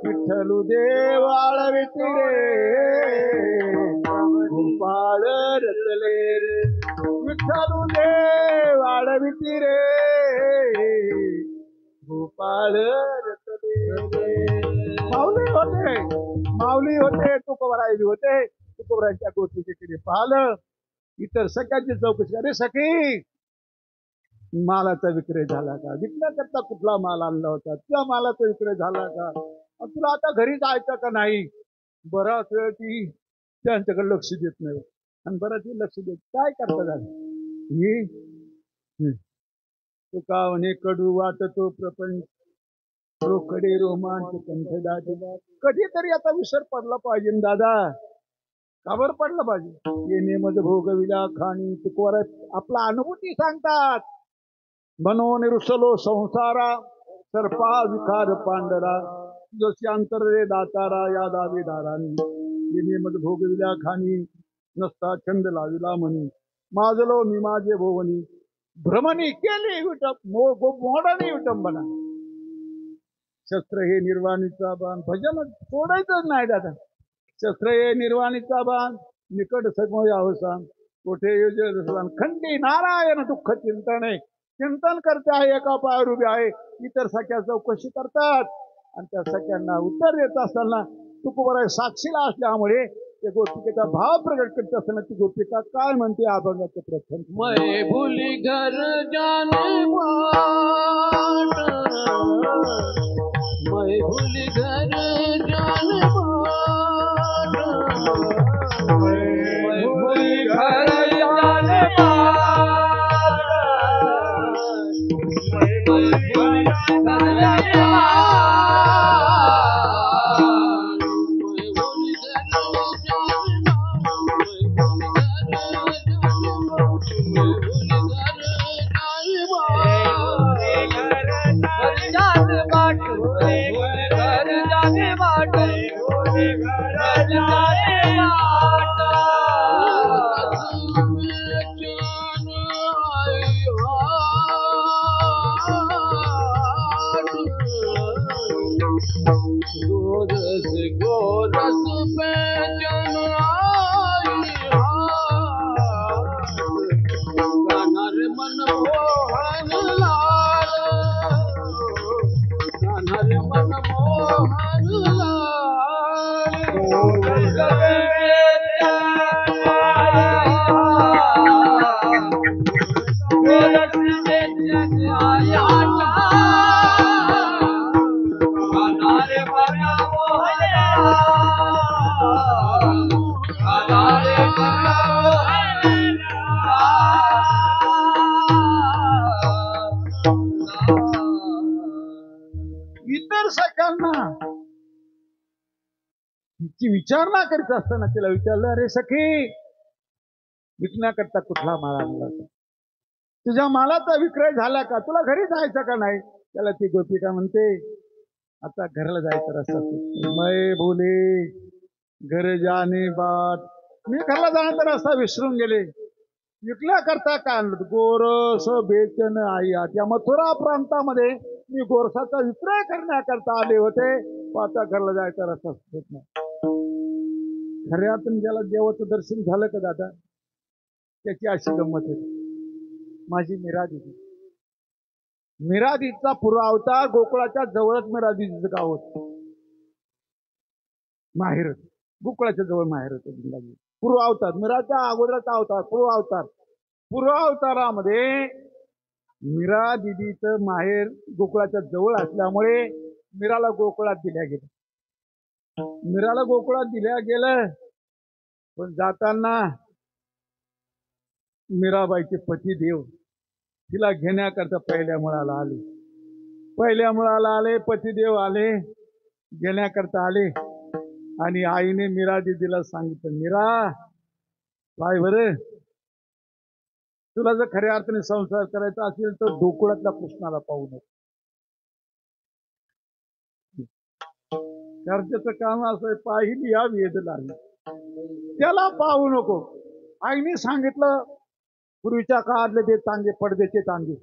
विठ्ठलू देव आळविती रे गोपाळ रचले रे विठ्ठलू देव आळविती रे गोपाळ रचले रे. माऊली होते तुकोबराय होते. तुकोबरायच्या गोष्टीचे केले पाहिलं. इतर सगळ्यांची चौकशी, अरे सखी मालाचा विक्रय झाला का, विकण्याकरता कुठला माल आणला होता, त्या मालाचा विक्रय झाला का, तुला आता घरी जायचं का नाही. बराच वेळ ती त्यांच्याकडे लक्ष देत नाही आणि बराच वेळ लक्ष देत काय करता झालं. तुका म्हणे कडू वाटतो प्रपंच रोकडे रोमांच कंठदाटी. कधीतरी आता विसर पडला पाहिजे दादा. काबर पडला पाहिजे. येणे मज भोगविला खाणी. तुकोबराय आपला अनुभूती सांगतात. म्हणून रुसलो संसारा सर्पा विकार पांढरा जशी अंतर रे दातारा या दावेदारांनी. येणे मज भोगविल्या खाणी नसता छंद लाविला म्हणी. माजलो मी माझे भोवनी भ्रमणी केली मोडाने विटंबना. शस्त्र हे निर्वाणीचा बाण. भजन सोडायचंच नाही दादा. शस्त्र हे निर्वाणीचा बाण निकट सगमय अवसान. कोठे योजन खंडी नारायण दुःख चिंतने. चिंतन करते आहे, एका पायावर उभे आहे. इतर सख्या चौकशी करतात आणि त्या सख्यांना उत्तर देत असताना तुकोबराय साक्षीला असल्यामुळे त्या गोपिकेचा भाव प्रकट करत असताना ती गोपिका काय म्हणते अभंगाचं प्रथम. मैं भूली घर जाने बाट, मैं भूली घर जाने बाट, मैं भूली घर जाने बाट, मैं भूली घर जाने बाट. घर जाने बाट तिची विचारणा करीत असताना तिला विचारलं, अरे सखी, विकण्याकरता कुठला माल आणला होता? तुझ्या मालाचा विक्रय झाला का? तुला घरी जायचं का नाही? त्याला ती गोपिका म्हणते, आता घराला जायचं रस्ता मैं बोले घर जाणे बाट, मी घरला जाण्याचा रस्ता विसरून गेले. विकल्याकरता काय आणलं? गोरस बेचन आई. या मथुरा प्रांतामध्ये मी गोरसाचा विक्रय करण्याकरता आले होते, आता घरला जायचा रस्ता सुचत नाही. खऱ्यातून ज्याला देवाचं दर्शन झालं का दादा, त्याची अशी गंमत होती. माझी मीरा दिदी, मीरा दिदीचा पूर्व अवतार गोकुळाच्या जवळच मीरा दिदीचं गाव होतं, माहेर होतं. गोकुळाच्या जवळ माहेर होतं. पूर्व अवतार, मीराच्या अगोदरचा अवतार पूर्व अवतार. पूर्व अवतारामध्ये मीरा दिदीचं माहेर गोकुळाच्या जवळ असल्यामुळे मीराला गोकुळात दिल्या गेलं. मीराला गोकुळात दिल्या गेलं, पण जाताना मीराबाईचे पती देव तिला घेण्याकरता पहिल्या मुळाला आले. पहिल्या मुळाला आले, पतिदेव आले, घेण्याकरता आले. आणि आईने मीरा दिदीला सांगितलं, मीरा काय बरं, तुला जर खऱ्या अर्थाने संसार करायचा असेल तर गोकुळातल्या कृष्णाला पाहू नको. कर्जाचं काम असं पाहिली या वेद लागली, त्याला पाहू नको. आईने सांगितलं, पूर्वीच्या काळातले ते तांगे, पडद्याचे तांगे,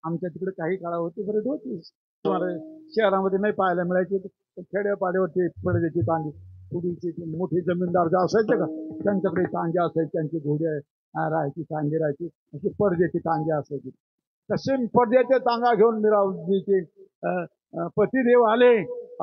आमच्या तिकडे काही काळा होते बरे होते, तुम्हाला शहरामध्ये नाही पाहायला मिळायचे, खेड्यापाड्यावरती पडद्याचे तांगे, पूर्वीचे मोठे जमीनदार जे असायचे का, त्यांच्याकडे तांगे असायचे, त्यांचे घोडे राहायचे, तांगे राहायचे, असे पडद्याचे तांगे असायचे. तसे पडद्याचे तांगा घेऊन मीराजीचे पतिदेव आले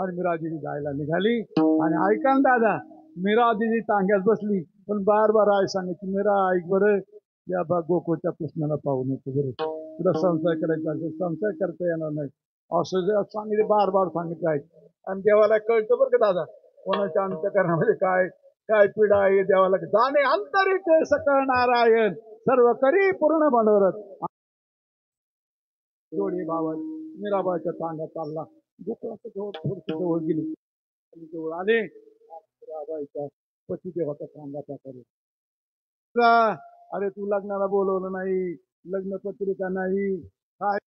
आणि मीराजी जायला निघाली. आणि ऐका ना दादा, मीराजी तांग्यात बसली, पण बार बार आई सांगायची, मीरा ऐक बरं, या गोकुळच्या कृष्णाला पाहू नको बरं, तुला संसार करायचा असेल संसार करता येणार नाही, असं जर सांगितलं, बार बार सांगितलं आहे. आणि देवाला कळतं बरं का दादा, कोणाच्या अंतःकरणामध्ये काय काय पीडा आहे देवाला जाणे. अंतरीचे सकळ नारायण, सर्व करी पूर्ण मनोरथ. जोडी बाबा मीराबाईच्या तांगा चालला, गोकुळाच्या जवळ थोडस जवळ गेली, जवळ आले, मीराबाईच्या पतिदेवाचा तांगा टाकले. अरे तू लग्नाला बोलवलं नाही, लग्न पत्रिका नाही, काय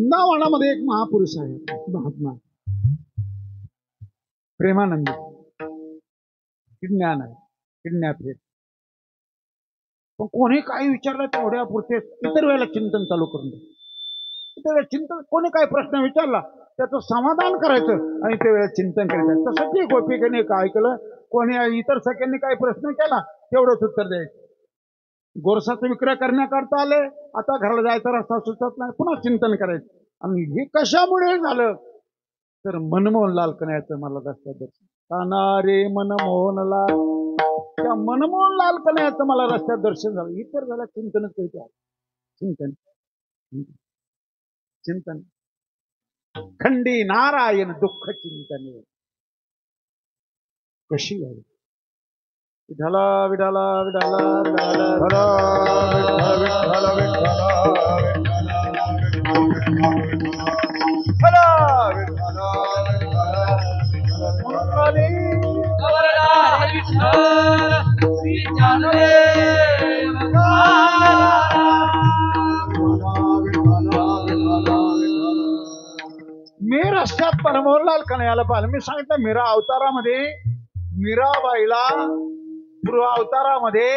वृंदावनामध्ये एक महापुरुष आहे, महात्मा प्रेमानंद. ज्ञान आहे, किडनॅप आहे. पण कोणी काही विचारलं तेवढ्या पुरते इतर वेळेला चिंतन चालू करून द्या. इतर वेळेला चिंतन, कोणी काही प्रश्न विचारला त्याचं समाधान करायचं आणि ते वेळेला चिंतन करायचं. तसं ती गोपिकेने काय केलं, कोणी इतर सख्यांनी काही प्रश्न केला तेवढंच उत्तर द्यायचं. गोरसाचा विक्रय करण्याकरता आले, आता घराला जायचा रस्ता सुचत नाही, पुन्हा चिंतन करायचं. आणि हे कशामुळे झालं तर मनमोहन लाल कन्हैयाचं मला रस्त्यात दर्शन. काना रे मनमोहन लाल, त्या मनमोहन लाल कन्हैयाचं मला रस्त्यात दर्शन झालं. इतर झालं चिंतनच करते. चिंतन चिंतन खंडी नारायण दुःख चिंतन कशी आहे. विठाला विठाला विठाला विठाला मी रस्त्यात मनमोहनलाल कन्हैयाला पाहिलं. मी सांगितलं मीरा अवतारामध्ये मीराबाईला पूर्व अवतारामध्ये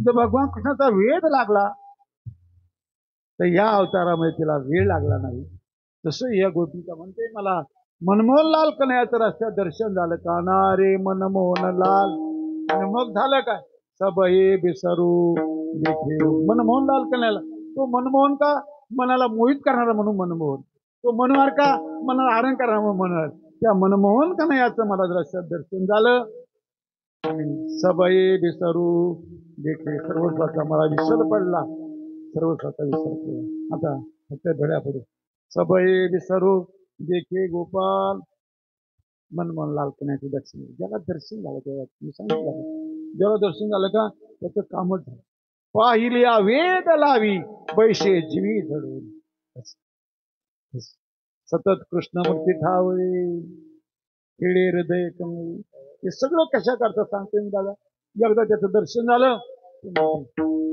भगवान कृष्णाचा वेध लागला, तर या अवतारामध्ये तिला वेळ लागला नाही. तसं या गोपीचा म्हणते मला मनमोहनलाल कन्हैयाचं रस्त्यात दर्शन झालं. काना रे मनमोहनलाल. आणि मग झालं काय, सब हे बिसरू देखे. मनमोहनलाल कन्हैयाला तो मनमोहन का, मनाला मोहित करणारा म्हणून मनमोहन. तो मनोहर का, मनाला आरण करणारा म्हणून मनोहर. त्या मनमोहन कन्हैयाचं मला रस्त्यात दर्शन झालं. आणि सब हे बिसरू देखे. सर्वस्वाचा मला विसर पडला, सर्वस्वाचा विसर पडला. आता फक्त धड्या पुढे सब हे बिसरू देखे गोपाल. मनमोहन लाल कन्हैयाचे दर्शन, ज्याला दर्शन झालं तेव्हा मी सांगितलं, ज्याला दर्शन झालं का त्याचं कामच झालं. पाहिल्या वेद लावी बैशे जीवी झडून. सतत कृष्णमूर्ती ठावळे खेळे हृदय कमळी. हे सगळं कशा करता सांगतो मी दादा. एकदा त्याचं दर्शन झालं,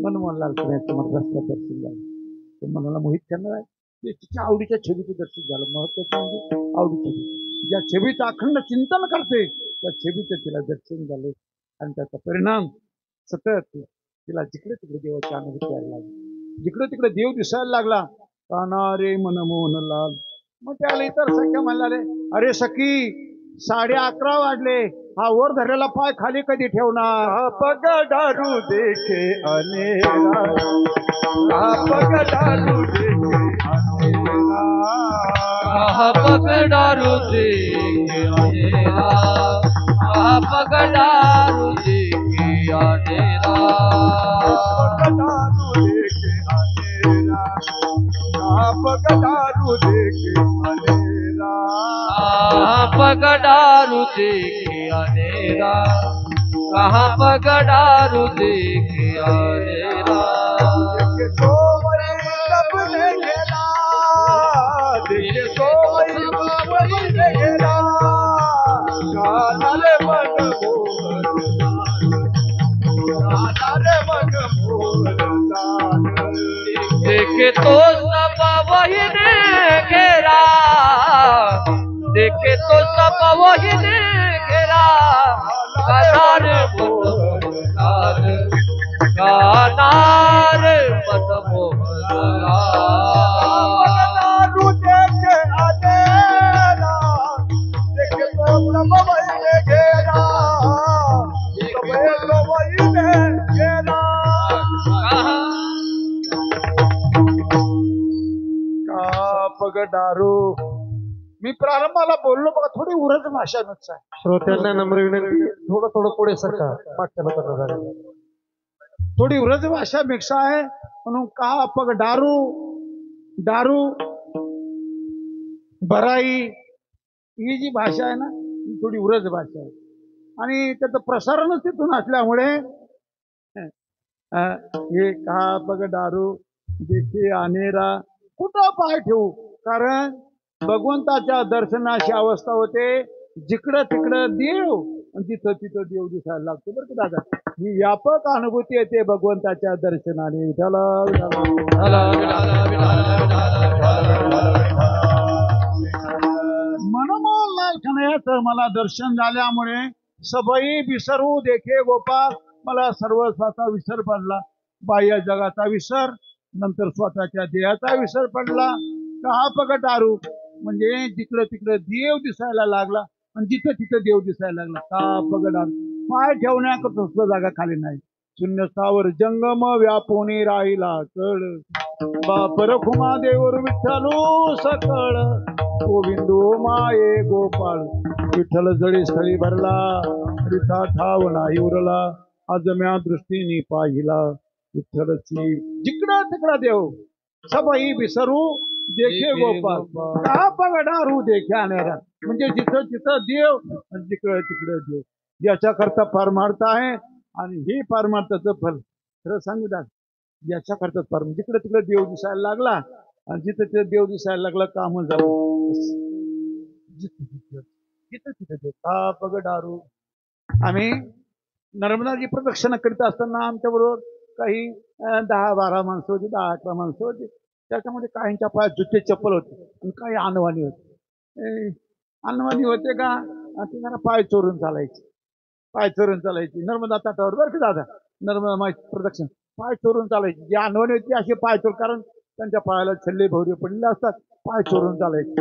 मनमोहन लाल कन्हैयाचं मला रस्त्यात दर्शन झालं. ते मनाला मोहित करणार आहे. तिच्या आवडीच्या छबीचं दर्शन झालं. महत्वाचं म्हणजे आवडीची, ज्या छबीचं अखंड चिंतन करते त्या छबीचं तिला दर्शन झालं. आणि त्याचा परिणाम सतत तिला जिकडे तिकडे देवाची अनुभूती यायला लागली, जिकडे तिकडे देव दिसायला लागला. काना रे मनमोहन लाल. मग त्याला इतर सख्या म्हणला, रे अरे सखी 11:30 वाजले, हा वर धरलेला पाय खाली कधी ठेवणार. पग दारू देखे अनेरा, पग दारू देखे अनेरा, पग दारू देखे अनेरा, पग दारू देखे अनेरा, पग दारू देखे अनेरा, पग दारू देखे अनेरा, कहाँ पग दारू देखे अनेरा. तो वही सबने घेरा, देखे तो वही सबने घेरा. कानाले मनमोहन लाल, कानाले मनमोहन लाल. देखे तो सब वही ने घेरा, देखे तो सब वही ने घेरा. कनार मनमोहन लाल, कनार मनमोहन लाल. दारू देखे अनेरा, देखे तो सब वही ने घेरा, सबे तो वही ने घेरा. पग दारू. मी प्रारंभाला बोललो बघा, थोडी उरज भाषा नुकसान. श्रोत्यांना नम्र विनंती, थोडं थोडं पुढे सरका, मागच्या लोकांना. थोडी उरज भाषा मिक्स आहे म्हणून का पग दारू, दारू बराई ही जी भाषा आहे ना, ही थोडी उरज भाषा आहे. आणि त्याचं प्रसारणच तिथून असल्यामुळे हे का पग दारू देखे अनेरा कुठं पाय ठेवू. कारण भगवंताच्या दर्शनाची अवस्था होते जिकडं तिकडं देव, आणि तिथं तिथं देव दिसायला लागतो. बरं का दादा, ही व्यापक अनुभूती येते भगवंताच्या दर्शनाने. विठाला विठाला. कन्हैयाचं मला दर्शन झाल्यामुळे सबई विसरू देखे गोपाल. मला सर्व स्वतः विसर पडला, बाह्य जगाचा विसर, नंतर स्वतःच्या देहाचा विसर पडला. का पगटारू म्हणजे जिकडे तिकडे देव दिसायला लागला आणि जिथं तिथं देव दिसायला लागला. का पगटारू पाय ठेवण्याकरता सुद्धा जागा खाली नाही. शून्यस्थावर जंगम व्यापोनी राहिला कळ. बापर खुमा देवर विठ्ठलू सकळ. गोविंदो माये गोपाळ विठ्ठल जळी स्थळी भरला. रिथा ठाव नाही उरला अजम्या दृष्टीने पाहिला. विठ्ठलची जिकडं तिकडं देव सबई विसरू देखे गोपाल. का पगडारू देख्या नेरा म्हणजे जिथं तिथं देव आणि जिकडं तिकडं देव. याच्या करता परमार्थ आहे आणि हे परमार्थाचं फल खरं सांगू द्या. याच्या करता परम जिकडे तिकडे देव दिसायला लागला आणि जिथं तिथं देव दिसायला लागला काम झालं. जिथं तिथं देव का पगडारू. आम्ही नर्मदाची प्रदक्षिणा करीत असताना आमच्या बरोबर काही 10-12 माणसं होती, 10-11 माणसं होती. त्याच्यामध्ये काहींच्या पायात जुते चप्पल होते आणि काही अनवाणी होते. अनवाणी होते का ते जरा पाय चोरून चालायचे, पाय चोरून चालायची नर्मदा तटावर. बरं का दादा, नर्मदा माहिती प्रदक्षिण पाय चोरून चालायची. जे अनवाणी होते असे पाय चोर, कारण त्यांच्या पायाला छल्ले भवरे पडलेले असतात, पाय चोरून चालायचे.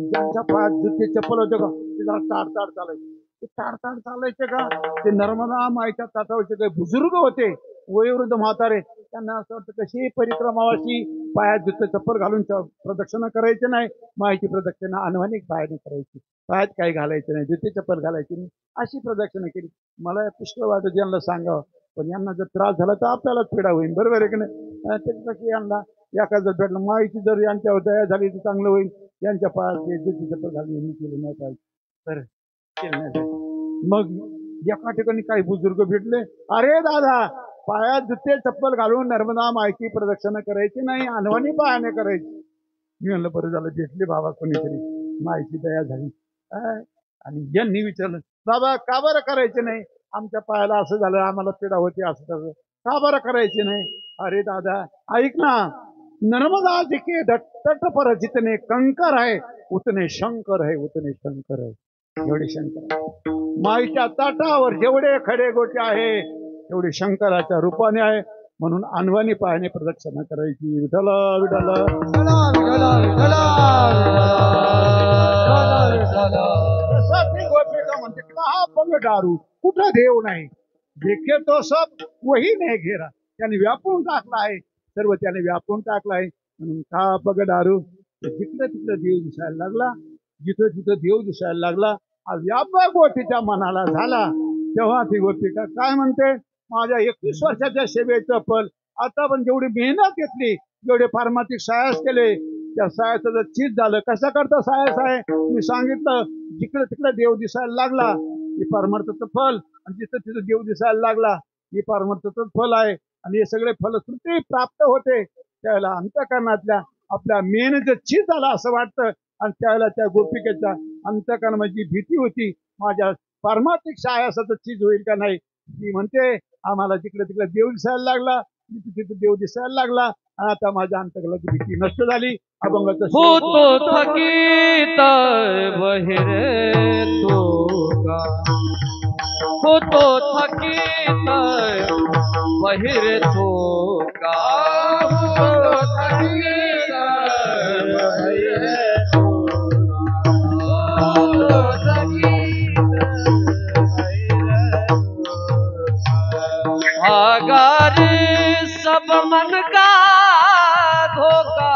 ज्यांच्या पायात जुते चप्पल होते का ते जरा ताडताड चालायचे. ते ताडताड चालायचे का ते नर्मदा माईच्या तटावरचे काही बुजुर्ग होते, वयोवृद्ध म्हातारे. त्यांना असं वाटतं कशी परिक्रमावाची पायात जुते चप्पल घालून प्रदक्षिणा करायचे नाही. माहिती प्रदक्षिणा अनवाणी पायाने करायची, पायात काही घालायचं नाही, जुते चप्पल घालायची नाही, अशी प्रदक्षिणा केली. मला पुष्कळ वाटत यांना सांगावं, पण यांना जर त्रास झाला तर आपल्यालाच पीडा होईल. बरोबर आहे की नाही. त्याच्यासाठी यांना एखादं भेटलं माहिती जर यांच्यावर दया झाली तर चांगलं होईल. यांच्या पायात जुते चप्पल घालून यांनी केलं नाही पाहिजे. तर केलं नाही. मग एका ठिकाणी काही बुजुर्ग भेटले. अरे दादा, पायात जुते चप्पल घालून नर्मदा माहिती प्रदक्षिणा करायची नाही, अनवाणी पायाने करायची. मी म्हणलं बरं झालं भेटले बाबा कोणीतरी, माहिती दया झाली. आणि यांनी विचारलं बाबा का बरं करायचे नाही, आमच्या पायाला असं झालं, आम्हाला पीडा होती, असं तसं, का बरं करायचे नाही. अरे दादा ऐक ना, नर्मदा जी के तट पर जितने कंकर आहे उतने शंकर आहे, उतने शंकर आहे. एवढे शंकर माईच्या तटावर जेवढे खडे गोटे आहे तेवढे शंकराच्या रूपाने आहे. म्हणून अनवाणी पायाने प्रदक्षिणा करायची. विठ्ठल विठ्ठल गोपिका म्हणते का पगडारू, कुठं देव नाही. देखे तो सब वही नाही घेरा. त्याने व्यापून टाकला आहे, सर्व त्याने व्यापून टाकला आहे. म्हणून का पगडारू. जिकडे तिकडे देव दिसायला लागला, जिथं तिथं देव दिसायला लागला. व्यापक गोपीच्या मनाला झाला. तेव्हा ती गोपिका काय म्हणते, माझ्या 21 वर्षाच्या सेवेचं फल, आता पण जेवढी मेहनत घेतली, जेवढे पारमार्थिक सायास केले, त्या सायाचं जर चीज झालं. कशा करता सायास आहे मी सांगितलं. जिकडे तिकडे देव दिसायला लागला हे परमार्थाचं फल, आणि जिथं तिथं देव दिसायला लागला हे परमार्थाचं फल आहे. आणि हे सगळे फलश्रुती प्राप्त होते त्यावेळेला अंतःकरणातल्या आपल्या मेहनतीचं चीज झालं असं वाटतं. आणि त्यावेळेला त्या गोपिकेच्या अंतःकरणाची भीती होती, माझ्या पारमार्थिक सायासाचं चीज होईल का नाही. ती म्हणते आम्हाला जिकडे तिकडे देव दिसायला लागला, जिथे तिथे देव दिसायला लागला. आता माझ्या अंतःकरणाची भीती नष्ट झाली. अभंगाचं होतो थकीत बहिरे तो का, होतो थकीत बहिरे तो का, होतो थकीत बहिरे भागार सब मन का धोखा,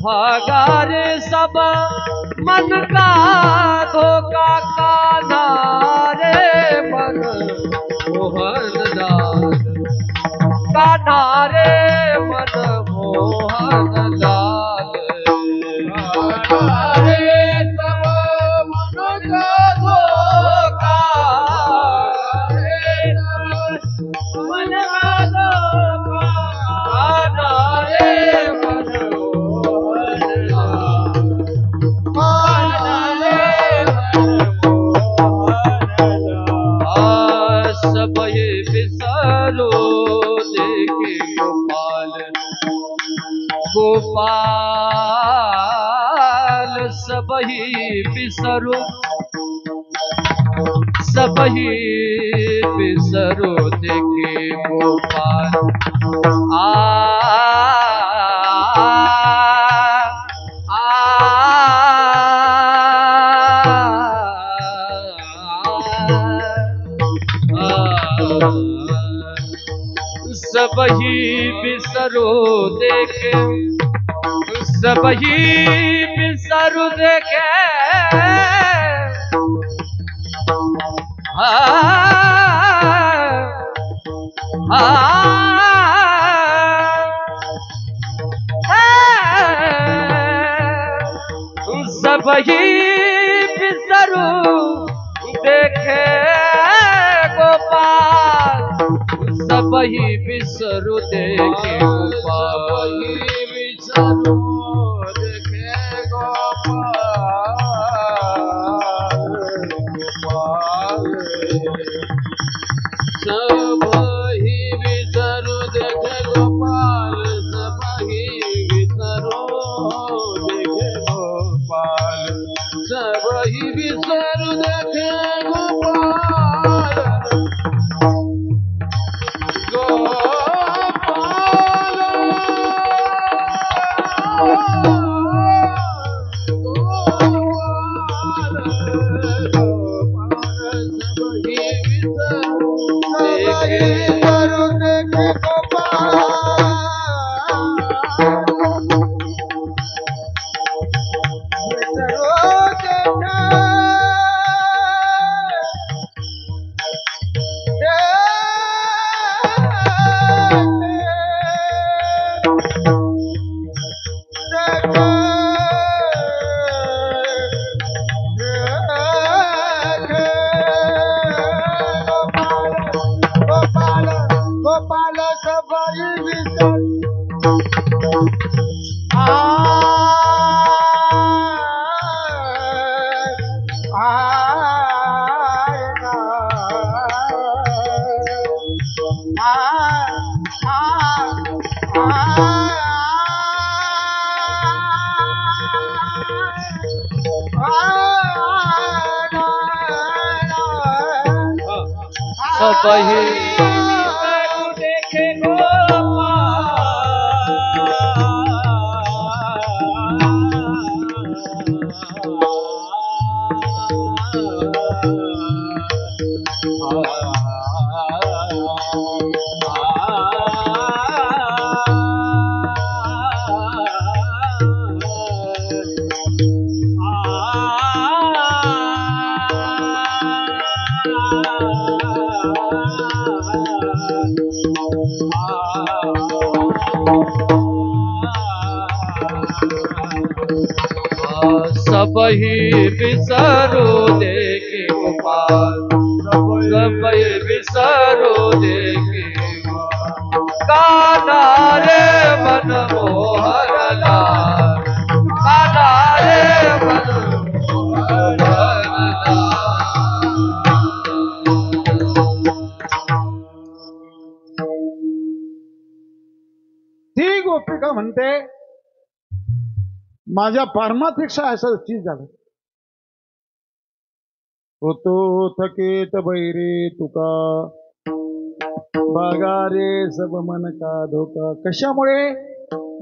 भागार सब मन का धोखा, कान्हा रे मन मोहन लाल, कान्हा रे मन मोहन लाल. कान्हा रे सब मन का धोखा, गोपाल सब सबही विसरू सबही विसरू देखे गोपाल सबही विसरू देखे सबही विसरू देखे सबही विसरू देखे गोपाल सबही विसरू देखे गोपाल विसरू देखे गोपाल सबही विसरू देखे गोपाल सबही विसरू देखे गोपाल सबही विसरू देखे गोपाल गोपाल सबही विसरू सबही देखे सबही विसरू देखे गोपाल सबही विसरू देखे कान्हा रे मन मोहर लाल कान्हा रे मन मोहर लाल। ती गोपिका म्हणते माझ्या पारमापेक्षा असं चीज झालं होतो थकेत बैरे तुका बागा रे सब मन का धोका कशामुळे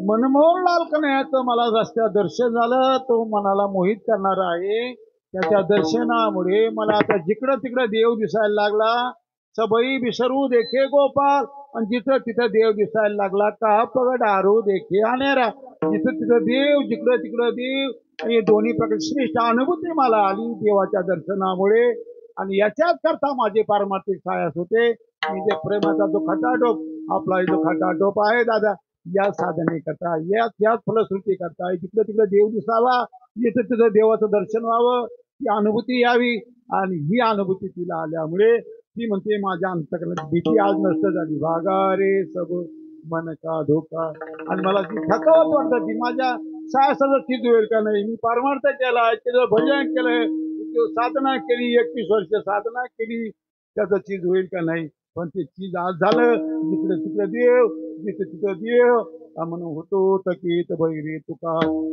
मनमोहनलाल कन्हैयाचं मला रस्त्यात दर्शन झालं तो मनाला मोहित करणारा आहे त्याच्या दर्शनामुळे मला आता जिकडं तिकडं देव दिसायला लागला सबई विसरू देखे गोपाल आणि जिथं तिथं देव दिसायला लागला का पगड आरू देखे आनेरा जिथं तिथं देव जिकडं तिकडं देव आणि दोन्ही प्रकार श्रेष्ठ अनुभूती मला आली देवाच्या दर्शनामुळे आणि याच्याच करता माझे पारमार्थिक सायास होते मी जे प्रेमाचा जो खटाटोप आपला जो खटाटोप आहे दादा या साधने करता याच फलश्रुती करता जिकडं तिकडं देव दिसावा जिथं तिथं देवाचं दर्शन व्हावं ही अनुभूती यावी आणि ही अनुभूती तिला आल्यामुळे ती म्हणते माझ्या अंतकरणाची भीती आज नष्ट झाली भागा रे सब मन का धोका आणि मला ती थकावत वाटत ती माझ्या साहसाचं चीज होईल का नाही मी परमार्थ केला त्याचं भजन केलं साधना केली 21 वर्ष साधना केली त्याचं चीज होईल का नाही पण ते चीज आज झालं जिकडे तिकडे देव जिथे तिथं देव अमन होतो तकीत बैरी तुका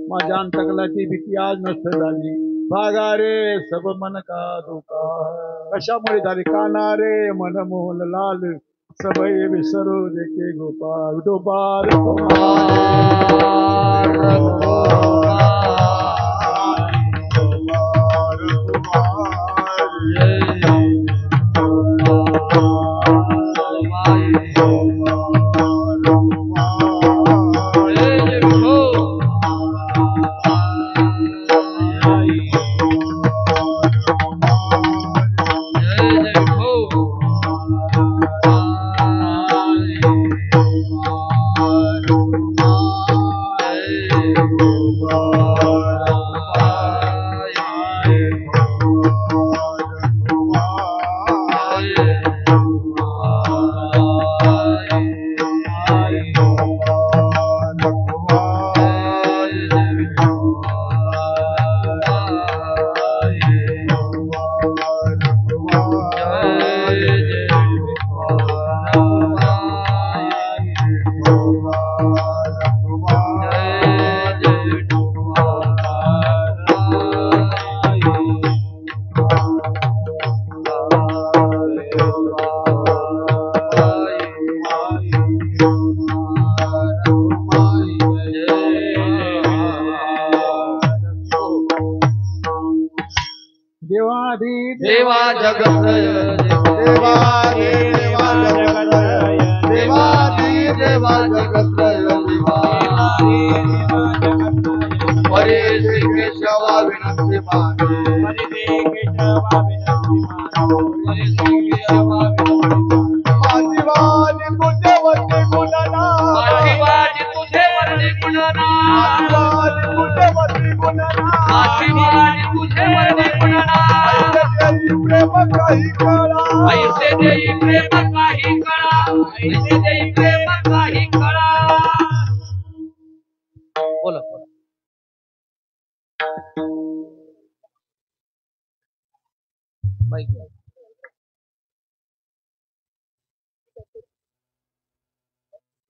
माझ्या अंतकलाची भीती आज नष्ट झाली भागा रे सब मन का धोका कशामुळे झाली काना रे मन मोहन लाल सबई विसरू देखे गोपाल विठोबार देवा जगत देवादी देवा जगत देवादी देवा जगत हरे श्री केशवा विनंती माने आदिवादी तुझे वरती गुणना आशीर्वाद तुझे वरती गुणना आदिवादी तुझे वरती गुणना आशीर्वाद तुझे वरती गुणना प्रेम काही कळा ऐसे देई प्रेम काही कळा ऐसे देई प्रेम काही कळा बोला माईक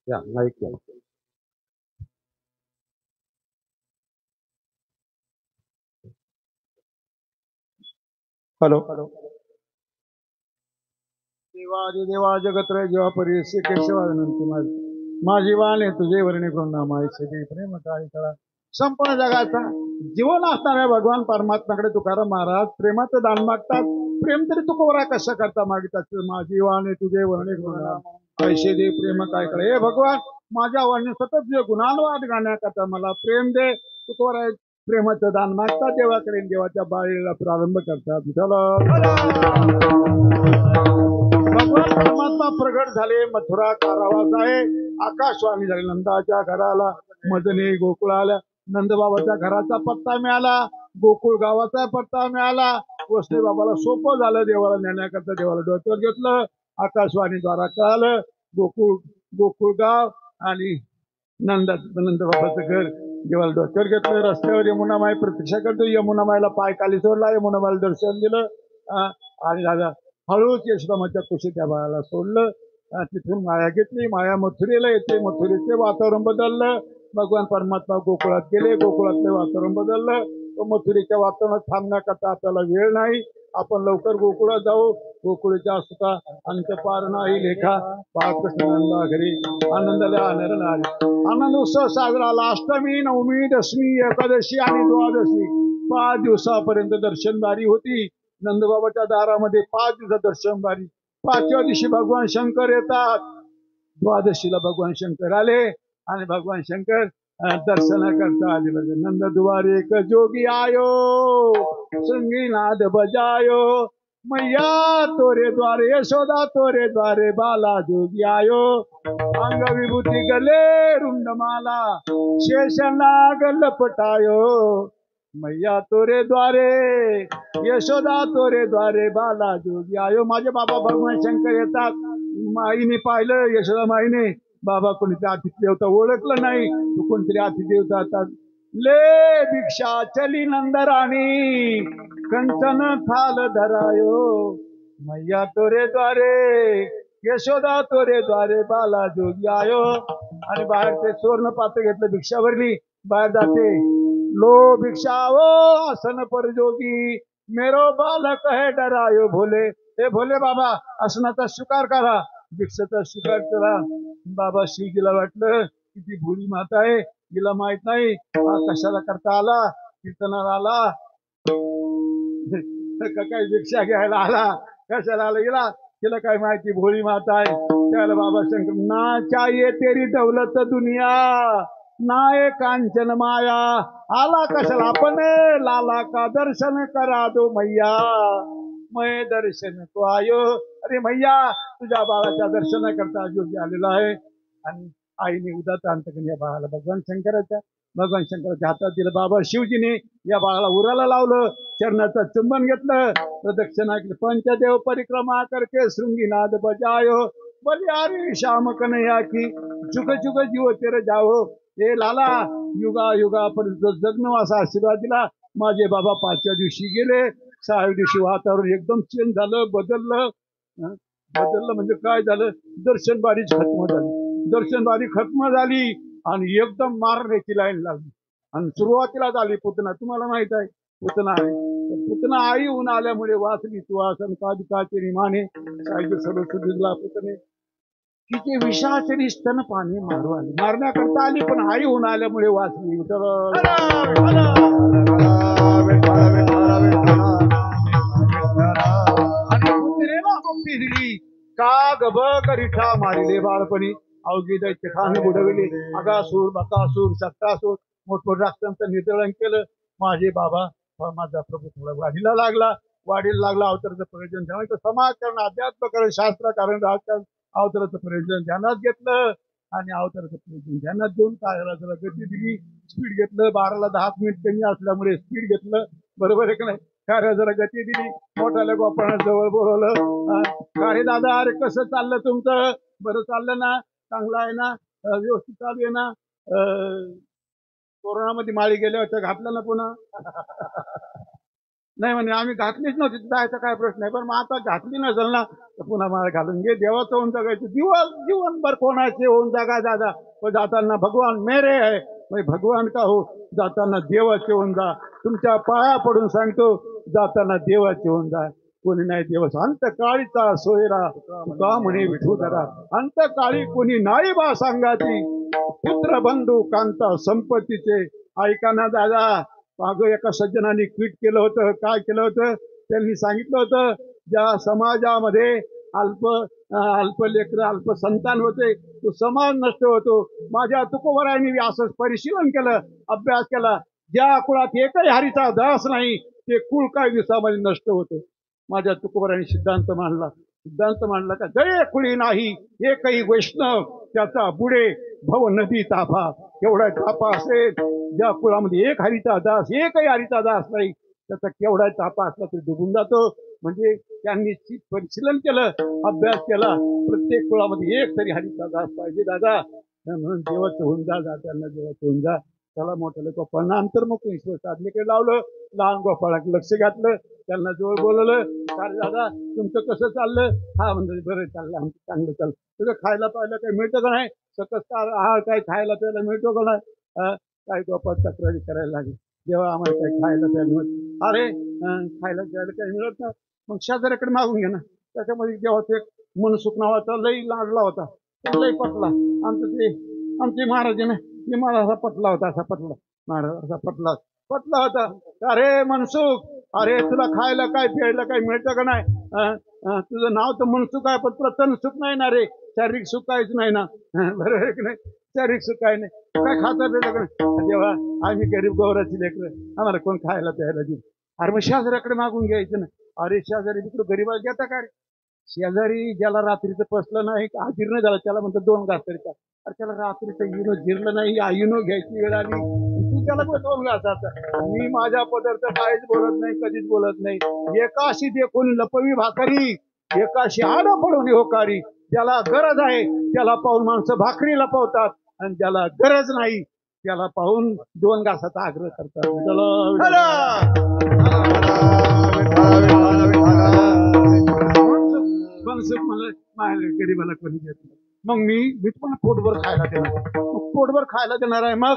या माईक या हॅलो देवादी देवा जगत्र जेव्हा परिस्थिती केशवा विनंती माझी वाणे तुझे वर्णे करून नामायचे दे प्रेम काही कळा संपूर्ण जगाचा जीवन असणाऱ्या भगवान परमात्म्याकडे तुकाराम महाराज प्रेमाचं दान मागतात प्रेम तरी तू कोरा कसं करता मागतात माझी वाणे तुझे वर्णे करून पैसे दे प्रेम काय कळा हे भगवान माझ्या वाणी सतत जे गुणांवाद गाण्याकरता मला प्रेम दे तू कोरा प्रेमाचं दान मागतात देवाकडे देवाच्या बाळीला प्रारंभ करतात चला भगवान परमात्मा प्रगट झाले मथुरा कारावास आहे आकाशवाणी झाले नंदाच्या घराला मदने गोकुळाला नंदबाबाच्या घराचा पत्ता मिळाला गोकुळ गावाचा पत्ता मिळाला वसले बाबाला सोपं झालं देवाला नेण्याकरता देवाला डोक्यावर घेतलं आकाशवाणीद्वारा कळालं गोकुळ गाव आणि नंदबाबाचं घर देवाला डोक्यावर घेतलं रस्त्यावर यमुनामाई प्रतीक्षा करतो यमुनामाईला पाय खाली सोडला यमुनामाईला दर्शन दिलं आणि दादा हळूच यशोदामाच्या कुशीत त्या बाळाला सोडलं तिथून माया घेतली माया मथुरेला येते मथुरेचे वातावरण बदललं भगवान परमात्मा गोकुळात गेले गोकुळातले वातावरण बदललं तो मथुरेच्या वातावरणात थांबण्याकरता आपल्याला वेळ नाही आपण लवकर गोकुळात जाऊ गोकुळीच्या सुखा अंत पार नाही लेखा बाळकृष्ण नंदा घरी आनंदाला आनंद उत्सव साजरा अष्टमी नवमी दशमी एकादशी आणि द्वादशी 5 दिवसापर्यंत दर्शनबारी होती नंदबाबाच्या दारामध्ये 5 दिवसात दर्शनबारी 5व्या दिवशी भगवान शंकर येतात द्वादशीला भगवान शंकर आले आणि भगवान शंकर दर्शन करता आले नंद दुआरे एक जोगी आयो संगी नाद बजायो मैया तोरे द्वारे यशोदा तोरे द्वारे बाला जोगी आयो अंग विभूति गले रुंडमाला शेषनाग लपटायो मैया तोरे द्वारे यशोदा तोरे द्वारे बाला जोगी आयो माझे बाबा भगवान शंकर येतात माईने पाहिलं यशोदा माईने बाबा कोणीतरी अतिथी ओळखलं नाही तू कोणतरी अतिथी होता ले भिक्षा चली नंदराणी कंचन थाल धरायो मैया तोरे द्वारे यशोदा तोरे द्वारे बाला जोगी आयो. आणि बाहेर ते सुवर्ण पात्र घेतलं, भिक्षा भरली, बाहेर जाते. लो भिक्षाओ आसन पर जोगी, मेरो बालक है डरायो भोले. हे भोले बाबा, आसनाचा स्वीकार करा, भिक्षेचा स्वीकार करा. बाबा शिवजीला वाटलं की ती भोळी माता आहे, हिला माहित नाही हा कशाला करता आला, कीर्तनाला आला का काय भिक्षा घ्यायला आला, कशाला आला गेला, तिला काय माहिती भोळी माता आहे. त्याला बाबा शंकर, ना चाहिए तेरी दौलत दुनिया, ना ये कांचन माया, आला कशाला आपण, लाला का दर्शन करा दो मैया, मैं दर्शन तो आयो. अरे मैया, तुझ्या बाळाच्या दर्शनाकरता योगी आलेला आहे. आणि आईने उदात अंतकन या बाळाला भगवान शंकराच्या हातात दिलं. बाबा शिवजीने या बाळाला उराला लावलं, चरणाचं चुंबन घेतलं, प्रदक्षिणा केली. पंचदेव परिक्रमा करके शृंगीनाद बजायो, बलिहारी श्याम कन्हैया की जुग जुग जीव तेरे जाओ. हे लाला, युगा युगा पर्यंत जगणं असा आशीर्वाद दिला. माझे बाबा 5व्या दिवशी गेले, 6व्या दिवशी वातावरण एकदम चेंज झालं, बदललं. म्हणजे काय झालं, दर्शनबारीच खत्म झाली. दर्शनबारी खत्म झाली आणि एकदम मारण्याची लाईन लागली. आणि सुरुवातीला झाली पुतना. तुम्हाला माहित आहे पुतना आहे, पुतना आई होऊन आल्यामुळे वाचली. तू आसन कादिकाचे माने साहित्य सरस्वतीला पुतणे तिचे विषाचरी स्तन पाणी मारू आली, मारण्याकरता आली, पण आई होऊन आल्यामुळे वाचली. आणि पुतणेला मुक्ती दिली. का गब करिठा मारिले बाळपणी, अवघी दैत्य खाने बुडविले. अगासूर, बकासूर, सत्तासूर मोठमोठ्या राष्ट्रांचं नितळण केलं. माझे बाबा, माझा प्रभू थोडा वाढीला लागला. अवतराचं प्रयोजन ध्यानात, समाजकारण, अध्यात्मकरण, शास्त्रकारण, राजकारण, अवतराचं प्रयोजन ध्यानात घेतलं. आणि अवतराचं प्रयोजन ध्यानात घेऊन कार्याला जरा गती दिली, स्पीड घेतलं. 12ला 10 मिनिट कमी असल्यामुळे स्पीड घेतलं, बरोबर आहे का नाही. कार्य जरा गती दिली. मोठ्याला गोपाळाला जवळ बोलवलं. अरे दादा, अरे कसं चाललं तुमचं, बरं चाललं ना, चांगलं आहे ना, व्यवस्थित चालू आहे ना. कोरोनामध्ये माळी गेल्या होत्या, घातलं ना पुन्हा. नाही म्हणे आम्ही घातलीच नव्हती, जायचा काय प्रश्न आहे, पण मग आता घातली नसेल ना तर पुन्हा माळ घालून घे. देवाचं होऊन जगायचं, जीवनभर कोणाचे होऊन जगा दादा, पण जाताना भगवान मेरे आहे, म्हणजे भगवान का हो, जाताना देवाचे होऊन जा. तुमच्या पाया पडून सांगतो, जाताना देवाचे होऊन जा. कोणी नाही देवस अंतकाळीचा सोयरा, तुका म्हणे विठूधरा. अंतकाळी कोणी नाही बा सांगाची, पुत्र बंधू कांता संपत्तीचे. ऐका ना दादा, मागं एका सज्जनाने ट्विट केलं होतं. काय केलं होतं, त्यांनी सांगितलं होतं, ज्या समाजामध्ये अल्पलेकर अल्पसंतान होते, तो समाज नष्ट होतो. माझ्या तुकोबरायांनी असं परिशीलन केलं, अभ्यास केला. ज्या कुळात एकही हरीचा दास नाही, ते कुळ काही दिवसामध्ये नष्ट होतं. माझ्या तुकोबरायांनी सिद्धांत मांडला का, जय कुळी नाही एकही वैष्णव, त्याचा पुढे भव नदी ताफा. केवढा ताफा असेल, ज्या कुळामध्ये एकही हरीचा दास नाही, त्याचा केवढा ताफा असला तरी डुबून जातो. म्हणजे त्यांनी परिशीलन केलं, अभ्यास केला. प्रत्येक कुळामध्ये एक तरी हरीचा दास पाहिजे दादा. म्हणून देवाचं होऊन जा, त्यांना देवाचं होऊन जा. त्याला मोठ्या गोपाळांना अंतर्मुख ईश्वर साधनेकडे लावलं. लहान गोपाळांकडे लक्ष घातलं, त्यांना जवळ बोलवलं. काय दादा तुमचं कसं चाललं. हा म्हणजे बरं चाललं, आमचं चांगलं चाललं. तुझं खायला प्यायला काही मिळतं का नाही, सकस आहार काय खायला प्यायला मिळतो का नाही. काय गोपाळ तक्रारी करायला लागली, जेव्हा आम्हाला काही खायला प्यायला मिळत. अरे खायला प्यायला काही मिळत नाही, मग शेजाऱ्याकडे मागून घे ना. त्याच्यामध्ये जेव्हा ते मनसुख नावाचा लई लाडला होता, लई पटला. आमचे महाराज ना, मला असा पटला होता, महाराज असा पटला होता. अरे मनसुख, अरे तुला खायला काय प्यायला काय मिळतं का नाही. तुझं नाव तर मनसुख आहे, पण तुला तन सुख नाही ना रे, शारीरिक सुख काहीच नाही ना. बरोबर आहे की नाही, शारीरिक सुख काही नाही. काय खाता पिलं का नाही. जेव्हा आम्ही गरीब गौराची लेकरं, आम्हाला कोण खायला प्यायला दिली. अरे मग शेजाऱ्याकडे मागून घ्यायचं ना. अरे शेजारी तिकडं गरीबाला घेता का रे. शेजारी ज्याला रात्रीचं पसलं नाही, जीर्ण झालं, त्याला म्हणतात 2 घास तरी का. अरे त्याला रात्रीचं जिरलं नाही, आईनो घ्यायची वेळ आली, तू त्याला 2 घासाचा. मी माझ्या पदार्थ काहीच बोलत नाही, कधीच बोलत नाही. एकाशी देखून लपवी भाकरी, एकाशी आड पडून होकारी. ज्याला गरज आहे त्याला पाहून माणसं भाकरी लपवतात, आणि ज्याला गरज नाही त्याला पाहून 2 घासाचा आग्रह करतात. माणसं मला माझ्या गरीबाला कोणी देत नाही. मग मी तुम्हाला पोटभर खायला देणार. मग पोटभर खायला देणार आहे मग,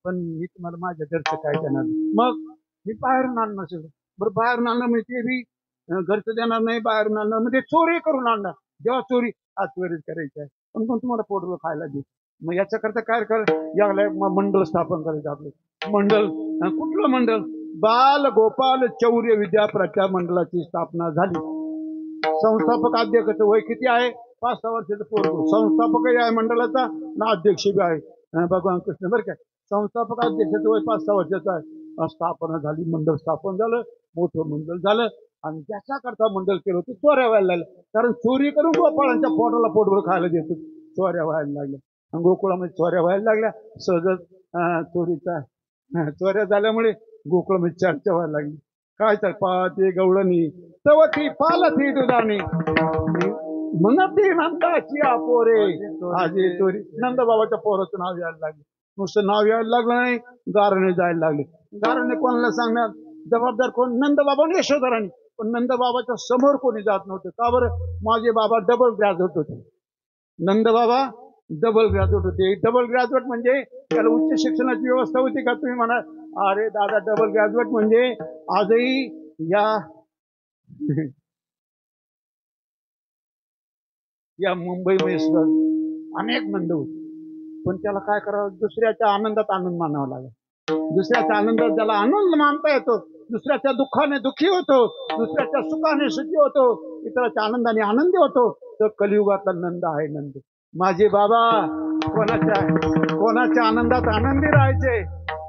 पण मी तुम्हाला माझ्या घरचं काय देणार नाही. मग मी बाहेरून आणणार सगळं. बरं बाहेरून आणलं म्हणजे ते बी घरचं देणार नाही, बाहेरून आणणार म्हणजे चोरी करून आणणार. जेव्हा चोरी चोरी करायची आहे, पण तुम्हाला पोटभर खायला देऊ. मग याच्याकरता काय कर, याला मंडळ स्थापन करायचं. आपलं मंडळ कुठलं मंडळ? बाल गोपाल चौर्य विद्या प्रचार मंडळाची स्थापना झाली. संस्थापक अध्यक्षाचं वय किती आहे? 5-6 वर्षाचं पोरगं संस्थापक आहे मंडळाचा ना अध्यक्ष बी आहे भगवान कृष्ण. बरं काय, संस्थापक अध्यक्षाचं वय 5-6 वर्षाचं आहे. स्थापना झाली, मंडळ स्थापन झालं, मोठं मंडळ झालं. आणि ज्याच्या करता मंडळ केलं होतं चोऱ्या व्हायला लागल्या. कारण चोरी करून गोपाळांच्या पोटाला पोटभर खायला देत होते. चोऱ्या व्हायला लागल्या आणि गोकुळामध्ये चोऱ्या व्हायला लागल्या. सहजच चोऱ्या झाल्यामुळे गोकुळामध्ये चर्चा व्हायला लागली. काय तर पाहते गवळणी तवती पालथी दुधानी म्हणती नंदाची आपोरे आजी चोरी. नंदबाबाच्या पोराचं नाव यायला लागलं. नुसतं नाव यायला लागलं नाही, गारणे जायला लागले. गारणे कोणाला सांगणार? जबाबदार कोण? नंदबाबा आणि यशोधरांनी. पण नंदबाबाच्या समोर कोणी जात नव्हतं. का बरं? माझे बाबा डबल ग्रॅज्युएट होते. नंदबाबा डबल ग्रॅज्युएट होते. डबल ग्रॅज्युएट म्हणजे त्याला उच्च शिक्षणाची व्यवस्था होती का? तुम्ही म्हणा अरे दादा डबल ग्रॅज्युएट म्हणजे आजही या मुंबईमध्ये सुद्धा अनेक नंद होते. पण त्याला काय करावं? दुसऱ्याच्या आनंदात आनंद मानावा लागेल. दुसऱ्याच्या आनंदात ज्याला आनंद मानता येतो, दुसऱ्याच्या दुःखाने दुःखी होतो, दुसऱ्याच्या सुखाने सुखी होतो, इतराच्या आनंदाने आनंदी होतो, तर कलियुगातला नंद आहे नंद. माझे बाबा कोणाच्या आनंदात आनंदी राहायचे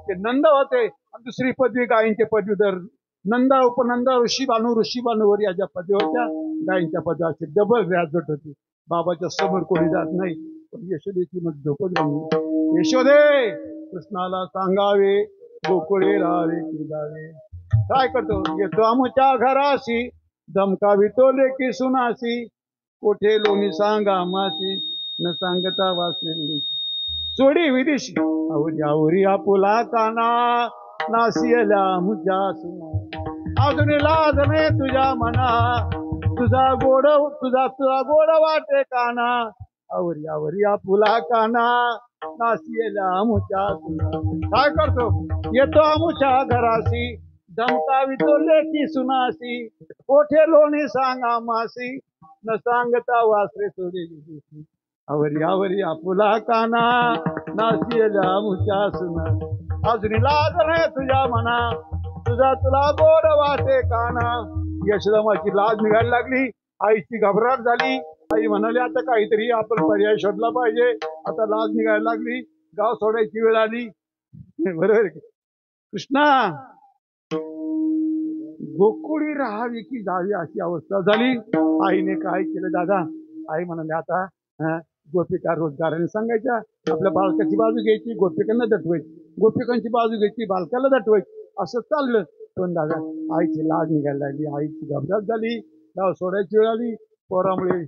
ते नंद होते. दुसरी पदवी गायींचे पदवीधर नंदा उपनंदा ऋषीबानूवर या ज्या पदवी होत्या गायींच्या पदवी डबल ग्रॅज्युएट होती. बाबाच्या समोर कोणी जात नाही. पण यशोदेची मग झोपत राहिली. यशोदे कृष्णाला सांगावे गोकुळे राहावे की जावे. काय करतो? येतो आमच्या घराशी धमकावितो लेकी सुनासी कोठे लोणी सांगा मासी न सांगता वाचलेली सोडी विदिशी आवरी आपुला काना नासियला मुजा सुना अजून लाज नाही तुझ्या मना तुझा गोड वाटे काना आवरी आपुला काना नासियला मुजा सुना. काय करतो? येतो आमुच्या घराशी धमकावितो लेकी सुनासी कोठे लोणी सांगा मासी न सांगता वासरे सोडेली आवरी आपुला काना नासियला मुच्या सुना अजून लाज नाही तुझ्या मना तुला गोड वाटे काना. यशोदामाची लाज निघायला लागली. आईची घबराट झाली. आई म्हणाली आता काहीतरी आपण पर्याय शोधला पाहिजे. आता लाज निघायला लागली. गाव सोडायची वेळ आली. बरोबर कृष्णा गोकुळी राहावी की जावी अशी अवस्था झाली. आईने काय केलं दादा? आई म्हणाले आता गोपिका रोजगाराने सांगायच्या, आपल्या बालकाची बाजू घ्यायची, गोपिकांना दटवायची, गोपिकांची बाजू घ्यायची, बालकाला दटवायची, असं चाललं. पण दादा आईची लाज निघायला लागली. आईची घबराट झाली. गाव सोडायची वेळ आली. पोरामुळे